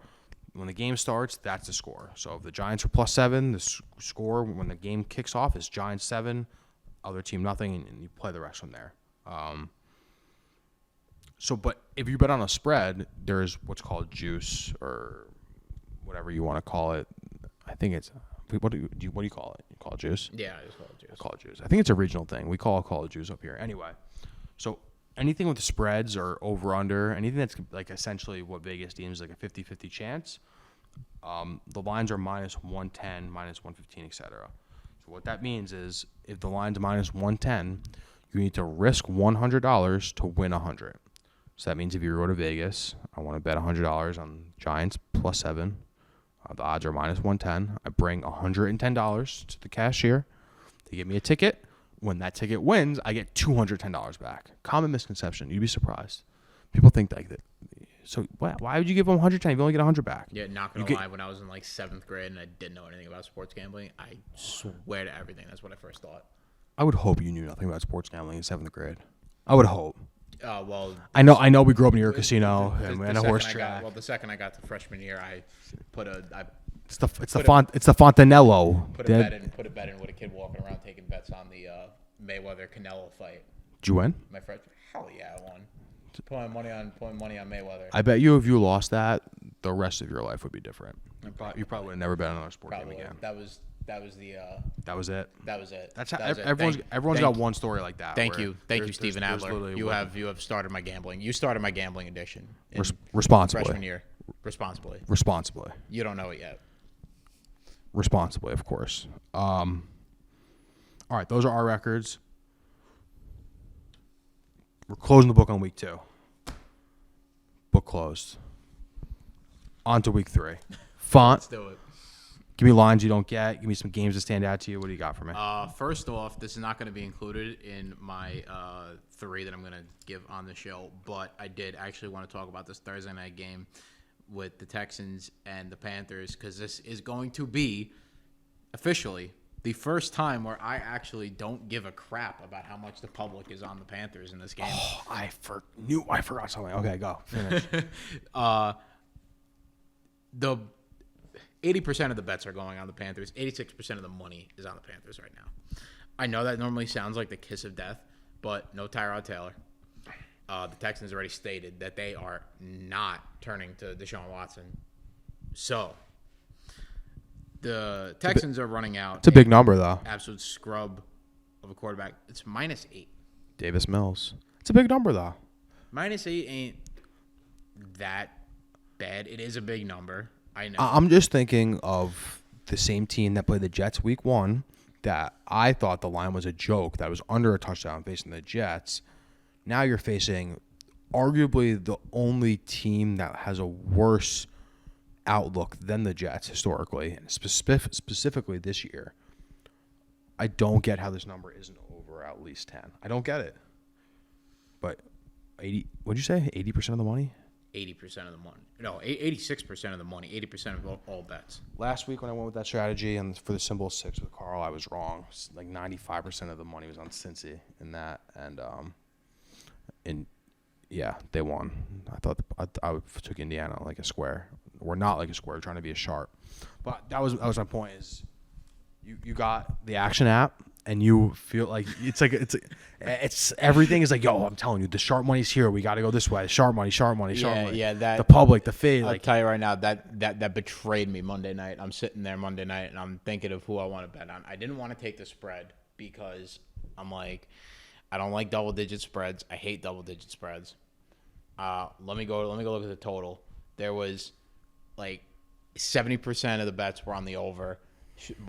when the game starts, that's the score. So if the Giants are +7, the score when the game kicks off is Giants 7, other team nothing, and you play the rest from there. But if you bet on a spread, there's what's called juice or whatever you want to call it. I think it's what do you call it? You call it juice? Yeah, I just call it juice. I call it juice. I think it's a regional thing. We call it juice up here. Anyway, so anything with the spreads or over under, anything that's like essentially what Vegas deems like a 50-50 chance, the lines are -110, -115, etc. So what that means is if the line's -110, you need to risk $100 to win 100. So that means if you go to Vegas, I want to bet $100 on Giants +7. The odds are -110. I bring $110 to the cashier. They give me a ticket. When that ticket wins, I get $210 back. Common misconception. You'd be surprised. People think like that So why would you give them 110? You only get 100 back. Yeah, not gonna lie. When I was in like 7th grade and I didn't know anything about sports gambling, I swear to everything, that's what I first thought. I would hope you knew nothing about sports gambling in 7th grade. I would hope. Well, I know. We grew up near a casino and a horse track. The second I got to freshman year, I put a It's the Fontanello. put a bet in with a kid walking around taking bets on the Mayweather Canelo fight. Did you win? My freshman, hell yeah, I won. Putting money on Mayweather. I bet you if you lost that, the rest of your life would be different. You probably would have never bet on another sport game again. That was the. That was it. That was it. That's how That was it. everyone's got one story like that. Thank you, Stephen Adler. You have have started my gambling. You started my gambling addiction. In responsibly. Freshman year, responsibly. Responsibly. You don't know it yet. Responsibly, of course. All right, those are our records. We're closing the book on week 2. Book closed. On to week 3. Font. Let's do it. Give me lines you don't get. Give me some games that stand out to you. What do you got for me? First off, this is not going to be included in my 3 that I'm going to give on the show, but I did actually want to talk about this Thursday night game with the Texans and the Panthers because this is going to be officially the first time where I actually don't give a crap about how much the public is on the Panthers in this game. Oh, I forgot something. Okay, go. Finish. The 80% of the bets are going on the Panthers. 86% of the money is on the Panthers right now. I know that normally sounds like the kiss of death, but no Tyrod Taylor. The Texans already stated that they are not turning to Deshaun Watson. So the Texans are running out. It's a big number, though. Absolute scrub of a quarterback. It's -8. Davis Mills. It's a big number, though. -8 ain't that bad. It is a big number. I know. I'm just thinking of the same team that played the Jets week 1 that I thought the line was a joke, that was under a touchdown facing the Jets. Now you're facing arguably the only team that has a worse outlook than the Jets historically, and specifically this year. I don't get how this number isn't over at least 10. I don't get it. But 80, what'd you say? 80% of the money? 80% of the money. No, 86% of the money. 80% of all bets. Last week when I went with that strategy and for the symbol 6 with Carl, I was wrong. Like 95% of the money was on Cincy in that, and yeah, they won. I thought I took Indiana like a square. We're not like a square, trying to be a sharp. But that was my point. Is you got the Action app and you feel like it's everything is like, yo, I'm telling you, the sharp money's here. We got to go this way. Sharp money. Yeah, that the public, the fade. I'll tell you right now, that betrayed me Monday night. I'm sitting there Monday night and I'm thinking of who I want to bet on. I didn't want to take the spread because I'm like, I don't like double-digit spreads. I hate double-digit spreads. Let me go look at the total. There was like 70% of the bets were on the over.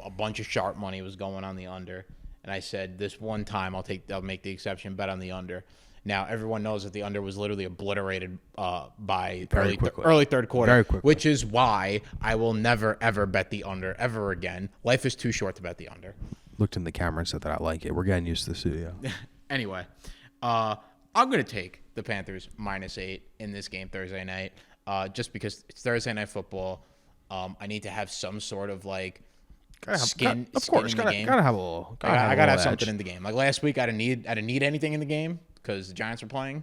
A bunch of sharp money was going on the under. And I said, this one time I'll make the exception, bet on the under. Now everyone knows that the under was literally obliterated by early third quarter, Very quickly. which is why I will never ever bet the under ever again. Life is too short to bet the under. Looked in the camera and said that I like it. We're getting used to the studio. Anyway, I'm going to take the Panthers -8 in this game Thursday night just because it's Thursday night football. I need to have some sort of like skin in the game. Gotta have a little. I gotta have something in the game. Like last week, I didn't need anything in the game because the Giants were playing.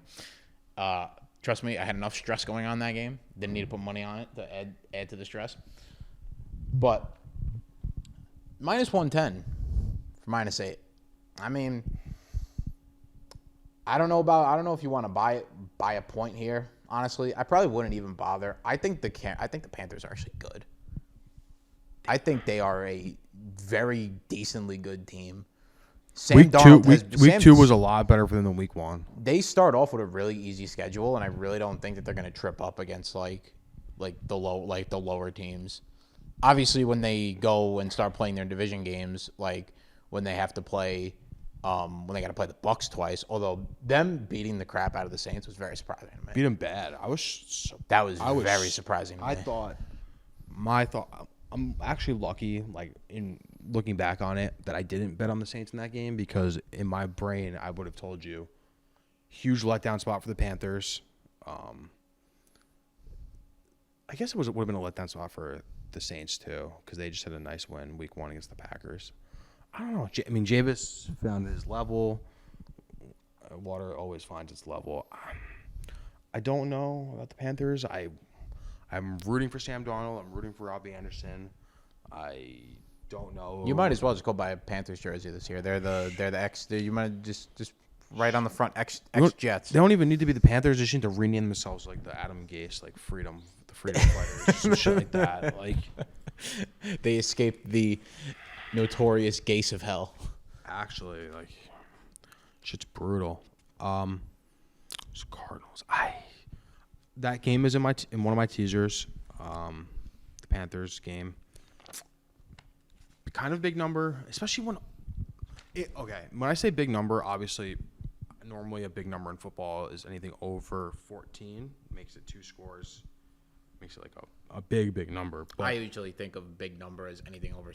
Trust me, I had enough stress going on in that game. Didn't need to put money on it to add to the stress. But -110 for -8. I mean, I don't know if you want to buy a point here. Honestly, I probably wouldn't even bother. I think the Panthers are actually good. I think they are a very decently good team. Week 2 was a lot better for them than week 1. They start off with a really easy schedule, and I really don't think that they're going to trip up against like the lower teams. Obviously, when they go and start playing their division games, like when they have to play, when they got to play the Bucs twice. Although them beating the crap out of the Saints was very surprising to me. Beat them bad. That was very surprising to me. I thought. I'm actually lucky, like in looking back on it, that I didn't bet on the Saints in that game because in my brain I would have told you, huge letdown spot for the Panthers. I guess it would have been a letdown spot for the Saints too, because they just had a nice win week 1 against the Packers. I don't know. I mean, Jameis found his level. Water always finds its level. I don't know about the Panthers. I'm rooting for Sam Darnold. I'm rooting for Robbie Anderson. I don't know. You might as well just go buy a Panthers jersey this year. They're the X. You might just right on the front X Jets. They don't even need to be the Panthers. They just need to rename themselves like the Adam Gase, like the freedom fighters, some shit like that. Like they escaped the notorious Gase of hell. Actually, like shit's brutal. Cardinals. That game is in one of my teasers. The Panthers game. Kind of big number, especially when I say big number, obviously normally a big number in football is anything over 14, makes it 2 scores, makes it like a big number. But I usually think of big number as anything over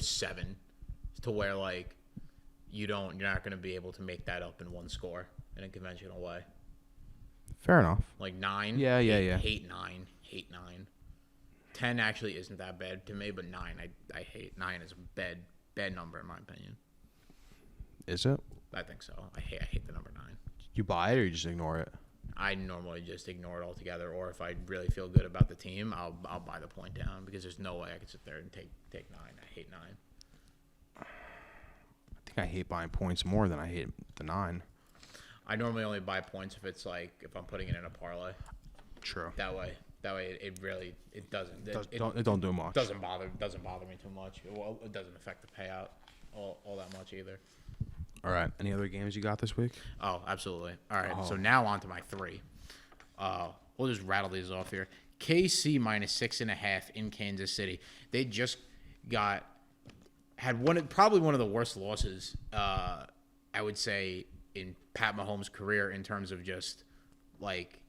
7, to where like you're not going to be able to make that up in one score in a conventional way. Fair enough. Like 9. Yeah. Hate 9. 10 actually isn't that bad to me, but 9, I hate. 9 is a bad number in my opinion. Is it? I think so. I hate the number 9. You buy it or you just ignore it? I normally just ignore it altogether, or if I really feel good about the team, I'll buy the point down, because there's no way I could sit there and take 9. I hate 9. I think I hate buying points more than I hate the 9. I normally only buy points if it's like if I'm putting it in a parlay. True. That way it really doesn't. It don't do much. Doesn't bother me too much. Well, it doesn't affect the payout all that much either. All right. Any other games you got this week? Oh, absolutely. All right. So now on to my 3. We'll just rattle these off here. KC -6.5 in Kansas City. They just had probably one of the worst losses, I would say, in Pat Mahomes' career in terms of just like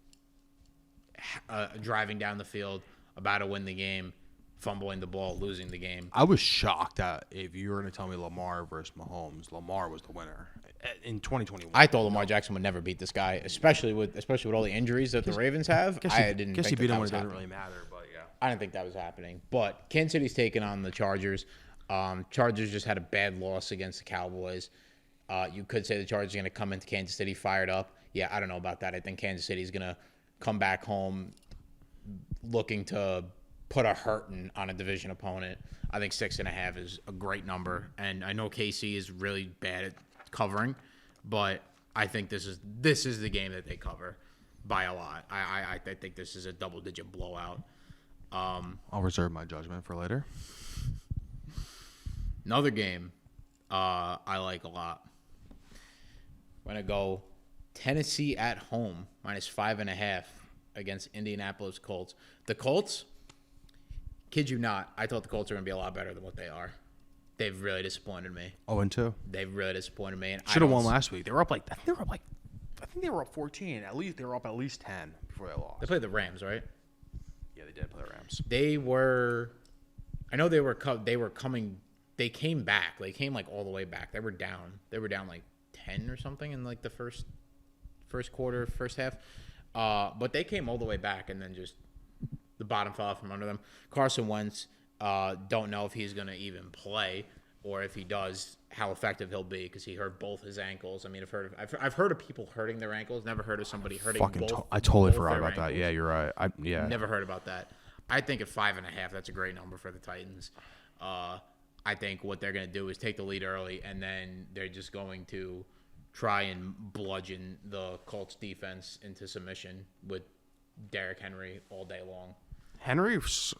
driving down the field, about to win the game, fumbling the ball, losing the game. I was shocked that if you were going to tell me Lamar versus Mahomes, Lamar was the winner in 2021. I thought Lamar Jackson would never beat this guy, especially with all the injuries that the Ravens have. I didn't guess think he beat that him when was it doesn't happening. really matter, but yeah. I didn't think that was happening. But Kansas City's taking on the Chargers. Chargers just had a bad loss against the Cowboys. You could say the Chargers are going to come into Kansas City fired up. Yeah, I don't know about that. I think Kansas City's going to come back home looking to put a hurting on a division opponent. I think 6.5 is a great number, and I know KC is really bad at covering, but I think this is the game that they cover by a lot. I think this is a double-digit blowout. I'll reserve my judgment for later. Another game I like a lot. We're going to go Tennessee at home, -5.5 against Indianapolis Colts. The Colts, kid you not, I thought the Colts were going to be a lot better than what they are. They've really disappointed me. 0-2. They've really disappointed me. And Should have won last week. They were up I think they were up 14. At least they were up at least 10 before they lost. They played the Rams, right? Yeah, they did play the Rams. I know they were coming. They came back. They came like all the way back. They were down. They were down like 10 or something in like the first quarter, first half. But they came all the way back, and then just the bottom fell out from under them. Carson Wentz, don't know if he's going to even play, or if he does, how effective he'll be, because he hurt both his ankles. I mean, I've heard of people hurting their ankles. Never heard of somebody hurting both. I totally both forgot their about that. ankles. Yeah, you're right. Never heard about that. I think at 5.5, that's a great number for the Titans. I think what they're going to do is take the lead early, and then they're just going to try and bludgeon the Colts defense into submission with Derrick Henry all day long. Henry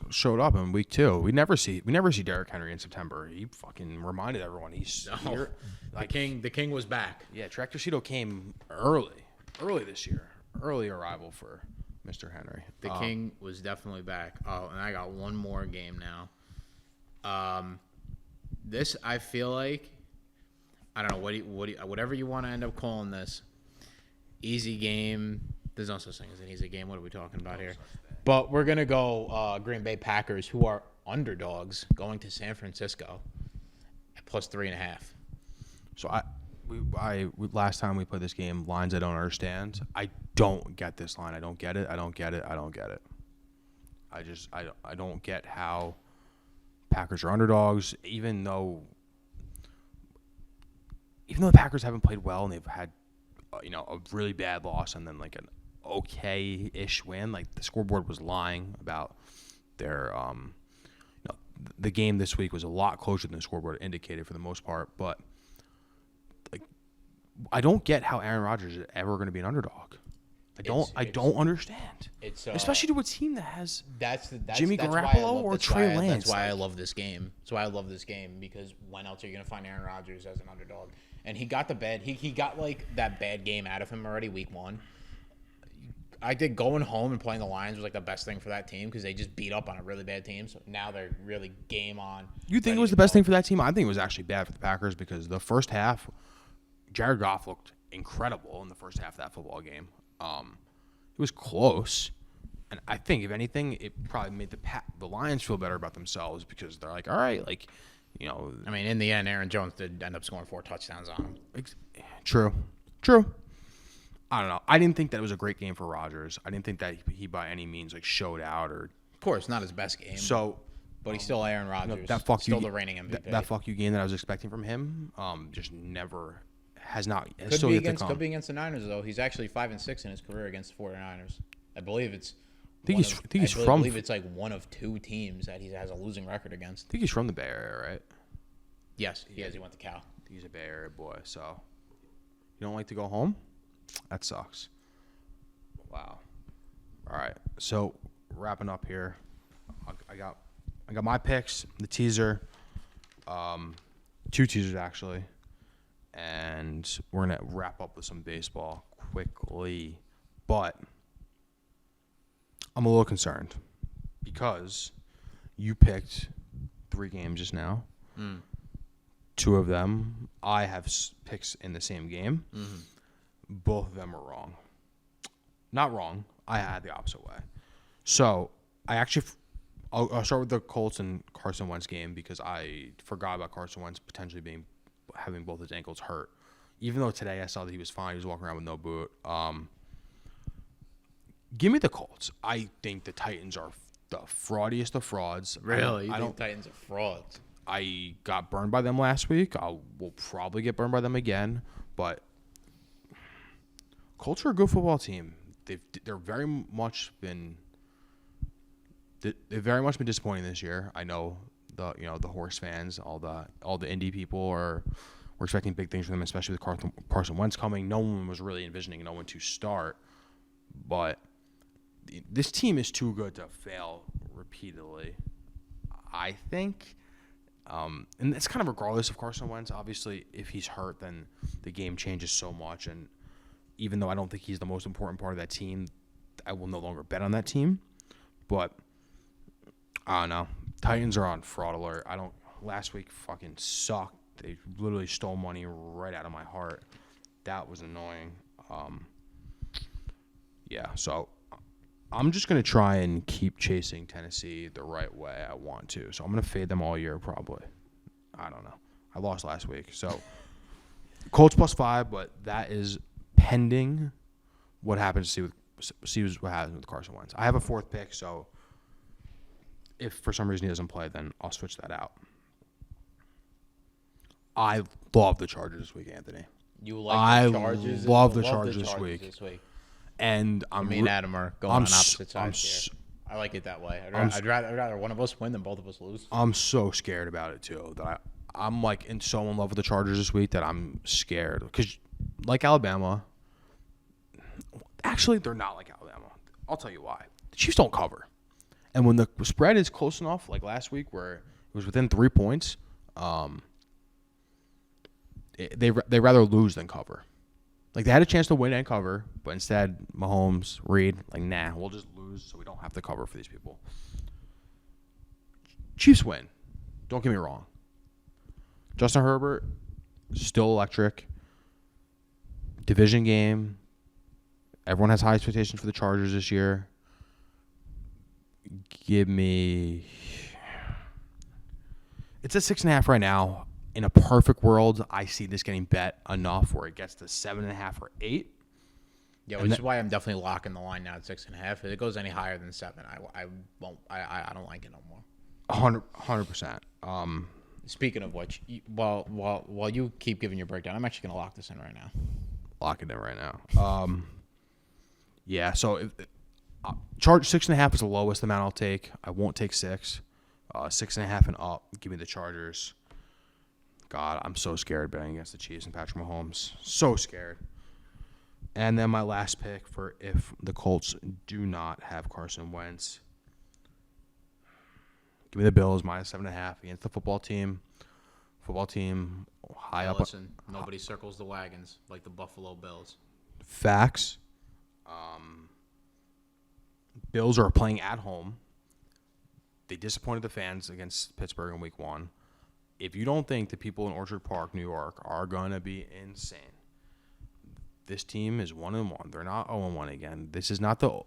showed up in week 2. We never see Derrick Henry in September. He fucking reminded everyone he's here. The king was back. Yeah, Tractor Cheeto came early this year. Early arrival for Mr. Henry. The king was definitely back. Oh, and I got one more game now. This I feel like, I don't know, whatever you want to end up calling this, easy game. There's no such thing as an easy game. What are we talking about here? But we're gonna go Green Bay Packers, who are underdogs, going to San Francisco at +3.5. So last time we played this game, lines I don't understand. I don't get this line. I don't get it. I don't get how Packers are underdogs, even though the Packers haven't played well and they've had a really bad loss and then like an okay-ish win. Like the scoreboard was lying about their the game this week was a lot closer than the scoreboard indicated for the most part, but like I don't get how Aaron Rodgers is ever going to be an underdog. I don't understand. It's especially to a team that has that's Jimmy that's Garoppolo or Trey Lance. That's why I love this game. That's why I love this game, because when else are you going to find Aaron Rodgers as an underdog? And he got he got like that bad game out of him already week 1. I think going home and playing the Lions was like the best thing for that team because they just beat up on a really bad team. So now they're really game on. You think it was the best thing for that team? I think it was actually bad for the Packers because the first half, Jared Goff looked incredible in the first half of that football game. It was close, and I think if anything, it probably made the Lions feel better about themselves because they're like, all right, like, I mean, in the end, Aaron Jones did end up scoring 4 touchdowns on him. True. I don't know. I didn't think that it was a great game for Rodgers. I didn't think that he by any means like showed out or. Of course, not his best game. So, but he's still Aaron Rodgers. Still the reigning MVP. That fuck you game that I was expecting from him, just never has not. Could be against the Niners though. He's actually 5-6 in his career against the 49ers. I believe it's. I believe it's like one of 2 teams that he has a losing record against. I think he's from the Bay Area, right? Yes, he is. He went to Cal. He's a Bay Area boy, so you don't like to go home? That sucks. Wow. All right, so wrapping up here, I got my picks, the teaser, 2 teasers actually, and we're gonna wrap up with some baseball quickly, but I'm a little concerned because you picked 3 games just now. 2 of them I have picks in the same game. Mm-hmm. Both of them are wrong. Not wrong. I had the opposite way. So I'll start with the Colts and Carson Wentz game because I forgot about Carson Wentz potentially having both his ankles hurt. Even though today I saw that he was fine, he was walking around with no boot. Give me the Colts. I think the Titans are the fraudiest of frauds. Really? You think Titans are frauds? I got burned by them last week. I will probably get burned by them again. But Colts are a good football team. They've very much been disappointing this year. I know the horse fans, all the indie people were expecting big things from them, especially with Carson Wentz coming. No one was really envisioning no one to start, but this team is too good to fail repeatedly, I think. And it's kind of regardless of Carson Wentz. Obviously, if he's hurt, then the game changes so much. And even though I don't think he's the most important part of that team, I will no longer bet on that team. But I don't know. Titans are on fraud alert. Last week fucking sucked. They literally stole money right out of my heart. That was annoying. Yeah, so I'm just going to try and keep chasing Tennessee the right way I want to. So I'm going to fade them all year probably. I don't know. I lost last week. So Colts +5, but that is pending what happens what happens with Carson Wentz. I have a 4th pick, so if for some reason he doesn't play, then I'll switch that out. I love the Chargers this week, Anthony. You like the Chargers? I love the Chargers this week. And me and Adam are going on opposite sides here. I like it that way. I'd rather one of us win than both of us lose. I'm so scared about it too that I'm like so in love with the Chargers this week that I'm scared because like Alabama. Actually, they're not like Alabama. I'll tell you why. The Chiefs don't cover, and when the spread is close enough, like last week where it was within 3 points, they rather lose than cover. Like, they had a chance to win and cover, but instead, Mahomes, Reed, like, nah, we'll just lose so we don't have to cover for these people. Chiefs win. Don't get me wrong. Justin Herbert, still electric. Division game. Everyone has high expectations for the Chargers this year. Give me... It's at 6.5 right now. In a perfect world, I see this getting bet enough where it gets to 7.5 or 8. Yeah, which is why I'm definitely locking the line now at 6.5. If it goes any higher than 7, I won't. I don't like it no more. 100%. Speaking of which, while you keep giving your breakdown, I'm actually gonna lock this in right now. Lock it in right now. Yeah. So charge 6.5 is the lowest amount I'll take. I won't take 6. 6.5 and up. Give me the Chargers. God, I'm so scared betting against the Chiefs and Patrick Mahomes. So scared. And then my last pick for if the Colts do not have Carson Wentz. Give me the Bills minus 7.5 against the football team. Football team high up. Listen, nobody circles the wagons like the Buffalo Bills. Facts. Bills are playing at home. They disappointed the fans against Pittsburgh in week 1. If you don't think the people in Orchard Park, New York, are going to be insane, this team is 1-1. They're not 0-1 again. This is not the.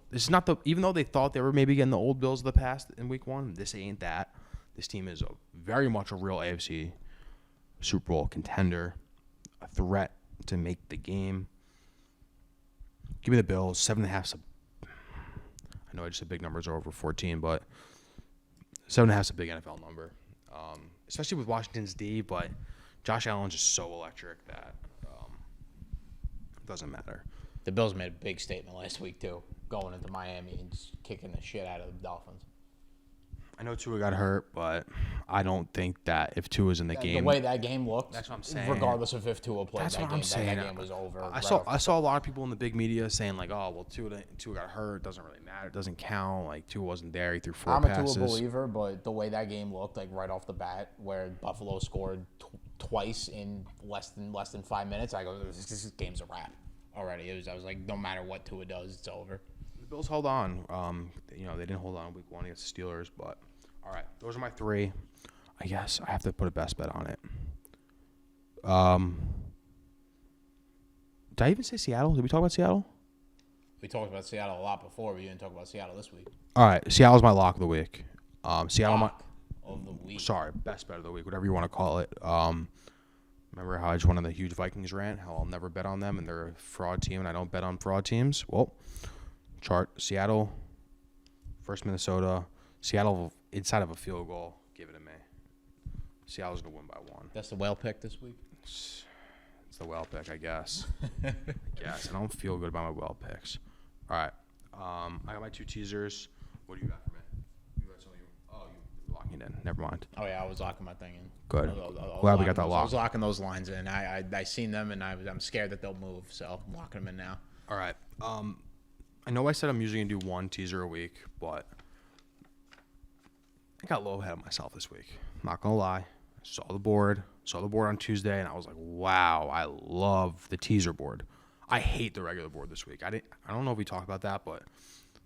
Even though they thought they were maybe getting the old Bills of the past in week 1, this ain't that. This team is very much a real AFC Super Bowl contender, a threat to make the game. Give me the Bills. 7.5. I know I just said big numbers are over 14, but 7.5 is a big NFL number, especially with Washington's D. But Josh Allen's just so electric that it doesn't matter. The Bills made a big statement last week too, going into Miami and just kicking the shit out of the Dolphins. I know Tua got hurt, but I don't think that if Tua's in the game, the way that game looked, that's what I'm saying. Regardless of if Tua played That's that what game, I'm saying. that game was over. I saw a lot of people in the big media saying like, "Oh, well, Tua got hurt. Doesn't really matter. It doesn't count. Like Tua wasn't there. He threw 4 passes." I'm a Tua believer, but the way that game looked, like right off the bat, where Buffalo scored twice in less than 5 minutes, I go, "This game's a wrap already." I was like, no matter what Tua does, it's over. The Bills held on. They didn't hold on week 1 against the Steelers, but all right, those are my 3. I guess I have to put a best bet on it. Did I even say Seattle? Did we talk about Seattle? We talked about Seattle a lot before, but you didn't talk about Seattle this week. All right, Seattle's my lock of the week. Seattle, Lock of the week. Sorry, best bet of the week, whatever you want to call it. Remember how I just went on the huge Vikings rant? How I'll never bet on them and they're a fraud team, and I don't bet on fraud teams. Well, Seattle, first Minnesota. Seattle inside of a field goal. Give it to me. Seattle's gonna win by 1. That's the whale pick this week. It's the well pick, I guess. I don't feel good about my well picks. All right. I got my 2 teasers. What do you got for me? You got something? You locking it in. Never mind. Oh yeah, I was locking my thing in. Good. Glad we got that locked. I was locking those lines in. I seen them and I'm scared that they'll move, so I'm locking them in now. All right. I know I said I'm usually gonna do 1 teaser a week, but I got a little ahead of myself this week. I'm not gonna lie. Saw the board on Tuesday, and I was like, "Wow, I love the teaser board." I hate the regular board this week. I don't know if we talked about that, but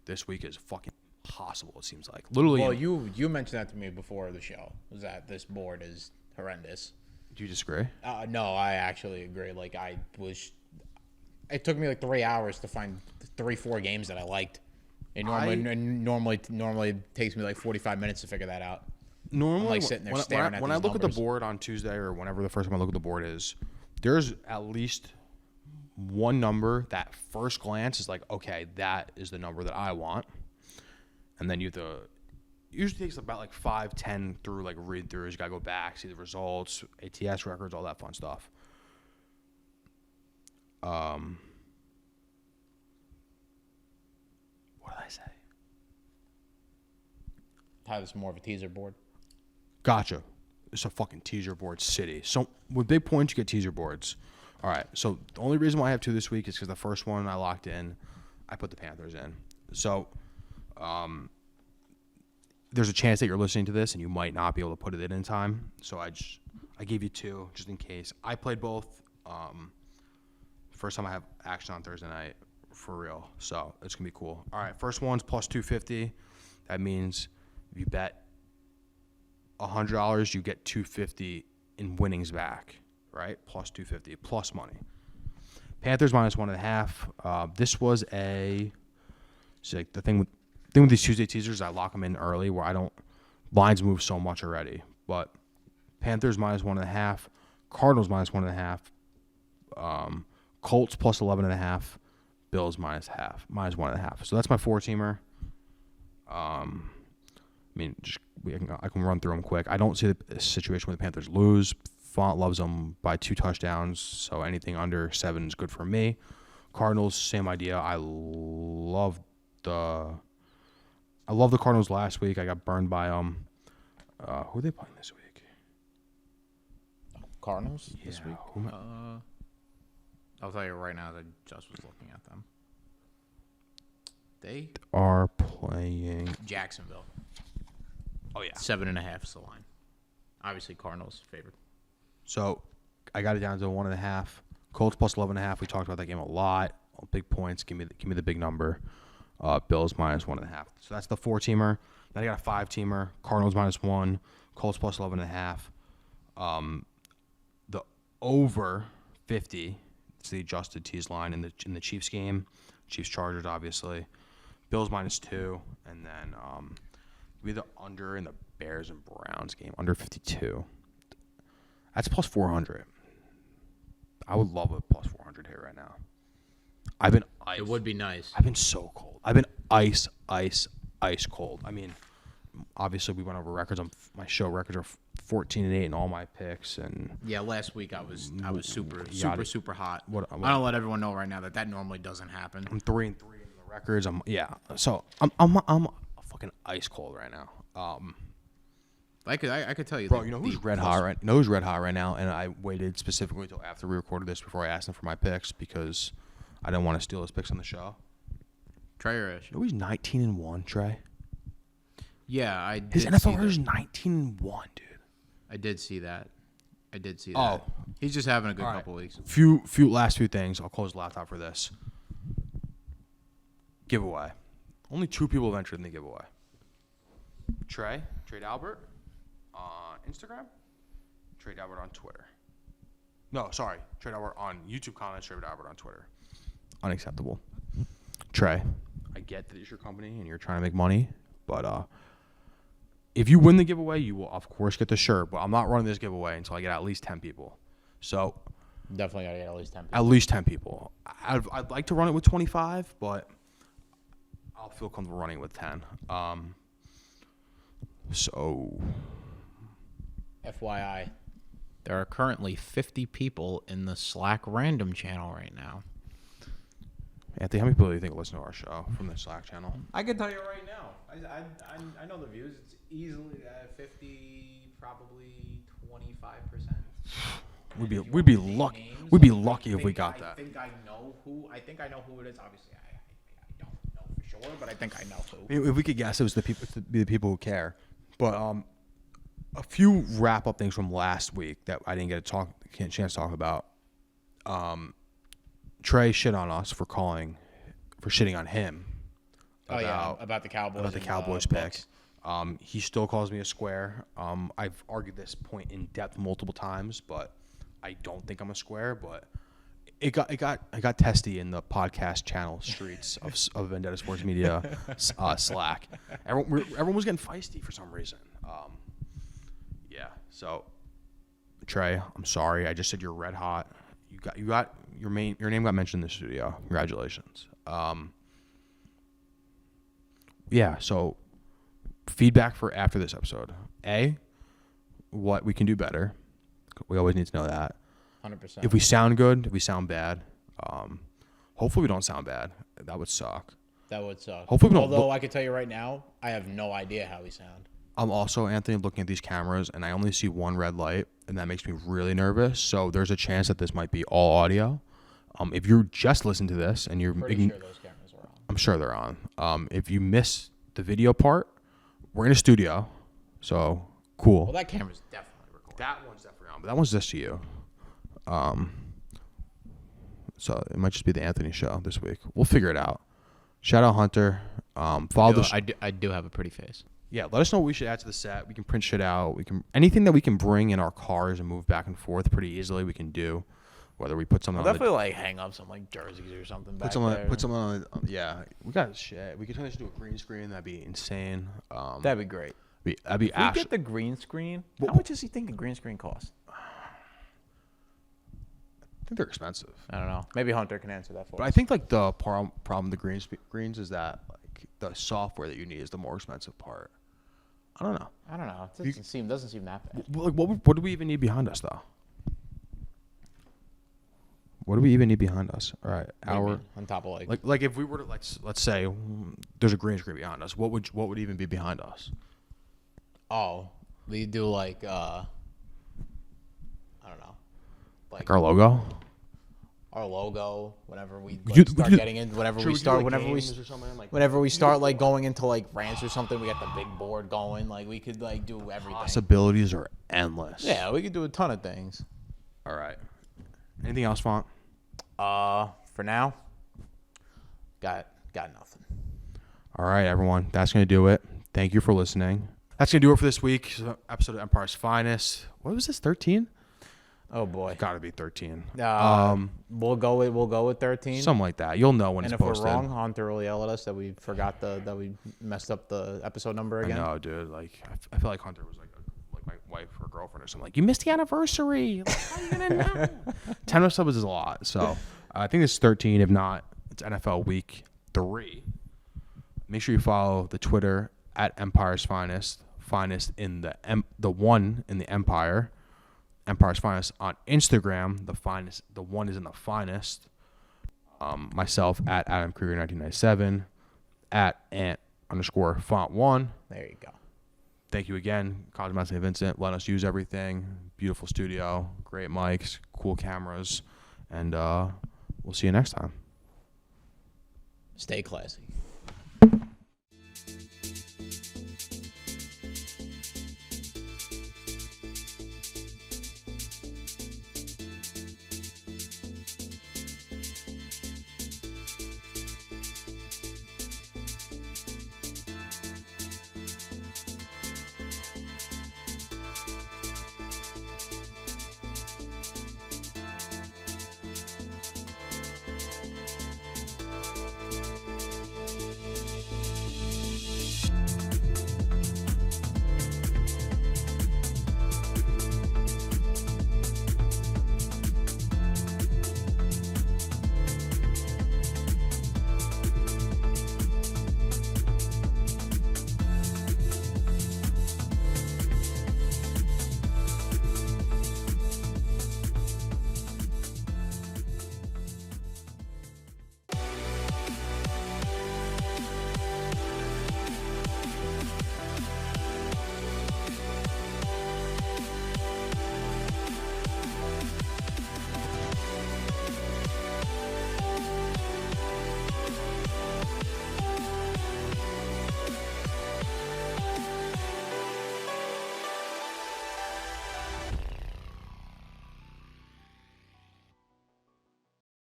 this week is fucking impossible. It seems like literally. Well, you mentioned that to me before the show. Was that this board is horrendous? Do you disagree? No, I actually agree. Like it took me like 3 hours to find 3-4 games that I liked. It normally takes me like 45 minutes to figure that out. Normally, I'm like sitting there staring at when I look numbers. at the board on Tuesday or whenever the first time I look at the board is, there's at least one number that first glance is like, okay, that is the number that I want. And then you have to, usually takes about like 5-10 through like read throughs. You got to go back, see the results, ATS records, all that fun stuff. What did I say? Tyler's more of a teaser board. Gotcha. It's a fucking teaser board city. So with big points, you get teaser boards. All right. So the only reason why I have 2 this week is because the first one I locked in, I put the Panthers in. So there's a chance that you're listening to this and you might not be able to put it in time. So I gave you 2 just in case. I played both. First time I have action on Thursday night for real. So it's going to be cool. All right. First one's plus 250. That means if you bet $100, you get $250 in winnings back, right? Plus 250, plus money. Panthers minus 1.5. This was like the thing with these Tuesday teasers. I lock them in early where lines move so much already. But Panthers minus 1.5, Cardinals minus 1.5, Colts plus 11.5, Bills minus 1.5. So that's my 4-teamer. I mean, I can run through them quick. I don't see the situation where the Panthers lose. Font loves them by 2 touchdowns, so anything under 7 is good for me. Cardinals, same idea. I love the Cardinals last week. I got burned by them. Who are they playing this week? Cardinals this week. I'll tell you right now that I just was looking at them. They are playing Jacksonville. Oh yeah, 7.5 is the line. Obviously, Cardinals favored. So I got it down to 1.5. Colts plus 11.5. We talked about that game a lot. Big points. Give me the big number. Bills minus 1.5. So that's the 4-teamer. Then I got a 5-teamer. Cardinals minus 1. Colts plus 11.5. The over 50. It's the adjusted tease line in the Chiefs game. Chiefs Chargers obviously. Bills minus 2, and then be the under in the Bears and Browns game, under 52. That's plus 400. I would love a plus 400 here right now. I've been ice. It would be nice. I've been so cold. I've been ice cold. I mean, obviously we went over records. My show records are 14-8 in all my picks, and Yeah, last week I was super hot. What- I don't let everyone know right now that normally doesn't happen. I'm 3-3 in the records. So I'm fucking ice cold right now. I could tell you, Bro, you know who's red hot right? Who's red hot right now? And I waited specifically until after we recorded this before I asked him for my picks because I didn't want to steal his picks on the show. Trey or Ish? You know he's 19-1, Trey. Yeah, I did. His NFL record is 19-1, dude. I did see that. Oh. He's just having a good All right. couple weeks. Last few things. I'll close the laptop for this. Giveaway. Only 2 people have entered in the giveaway. Trey Albert on Instagram. Trey Albert on Twitter. No, sorry. Trey Albert on YouTube comments. Trey Albert on Twitter. Unacceptable. Trey, I get that it's your company and you're trying to make money, but if you win the giveaway, you will of course get the shirt. But I'm not running this giveaway until I get at least 10 people. So Definitely gotta get at least 10 people. at least 10 people. I'd like to run it with 25, but I'll feel comfortable running it with 10. So FYI, there are currently 50 people in the Slack random channel right now. Anthony, how many people do you think listen to our show from the Slack channel? I can tell you right now. I know the views. It's easily 50, probably 25%. We'd be lucky. We'd be lucky if we got that. I think I know who it is. Obviously, I don't know for sure, but I think I know who. If we could guess, it was the people who care. But a few wrap up things from last week that I didn't get a chance to talk about. Trey shit on us for shitting on him. About the Cowboys. About the Cowboys pick. He still calls me a square. I've argued this point in depth multiple times, but I don't think I'm a square. But it got testy in the podcast channel streets of Vendetta Sports Media Slack. Everyone was getting feisty for some reason. So Trey, I'm sorry. I just said you're red hot. You got your name got mentioned in the studio. Congratulations. So feedback for after this episode. What we can do better. We always need to know that. 100%. If we sound good, if we sound bad. Hopefully we don't sound bad. That would suck. Hopefully we don't. Although I can tell you right now, I have no idea how we sound. I'm also, Anthony, looking at these cameras, and I only see one red light, and that makes me really nervous. So there's a chance that this might be all audio. If you're just listening to this and you're... Pretty sure those cameras are on. I'm sure they're on. If you miss the video part, we're in a studio, so cool. Well, that camera's definitely recording. That one's definitely on, but that one's just to you. So it might just be the Anthony show this week. We'll figure it out. Shout out Hunter. Follow I do have a pretty face. Yeah, let us know what we should add to the set. We can print shit out. We can anything that we can bring in our cars and move back and forth pretty easily. We can do. Whether we put something I'll on definitely like hang up some like jerseys or something. put something on. Yeah, we got shit. We could turn this into a green screen. That'd be insane. That'd be great. That'd be If we get the green screen, how much does he think a green screen costs? think they're expensive. I don't know. Maybe Hunter can answer that for But us. I think like the problem with the greens is that like the software that you need is the more expensive part. I don't know. I don't know. It doesn't seem that bad. Like what do we even need behind us though? What do we even need behind us? All right, What do you mean? On top of like if we were to let's say there's a green screen behind us, what would even be behind us? oh, we do like I don't know, Like our logo? our logo. Whenever we You- start you- getting in, whenever Sure, we could do, start, like, whenever we games or something, like whenever we start like going into like rants or something, we got the big board going. Like we could like do everything. possibilities are endless. Yeah, we could do a ton of things. All right. Anything else, Font? For now, got nothing. All right, everyone. That's going to do it. Thank you for listening. That's going to do it for this week's episode of Empire's Finest. What was this, 13? Oh boy. Got to be 13. We'll go with 13. Something like that. You'll know when And it's if we're posted. wrong, Hunter will yell at us that we forgot that we messed up the episode number I again. know, dude. Like, I feel like Hunter was like my wife or girlfriend or something. Like, you missed the anniversary. Like, how are you going to know? 10 episodes is a lot. So I think it's 13. If not, it's NFL Week 3. Make sure you follow the Twitter at Empire's Finest. Finest in the one in the Empire. Empire's Finest on Instagram. The one is in the finest. Myself at Adam Krieger 1997 at ant_font1. There you go. Thank you again, College of St. Vincent. Letting us use everything. Beautiful studio, great mics, cool cameras, and we'll see you next time. Stay classy.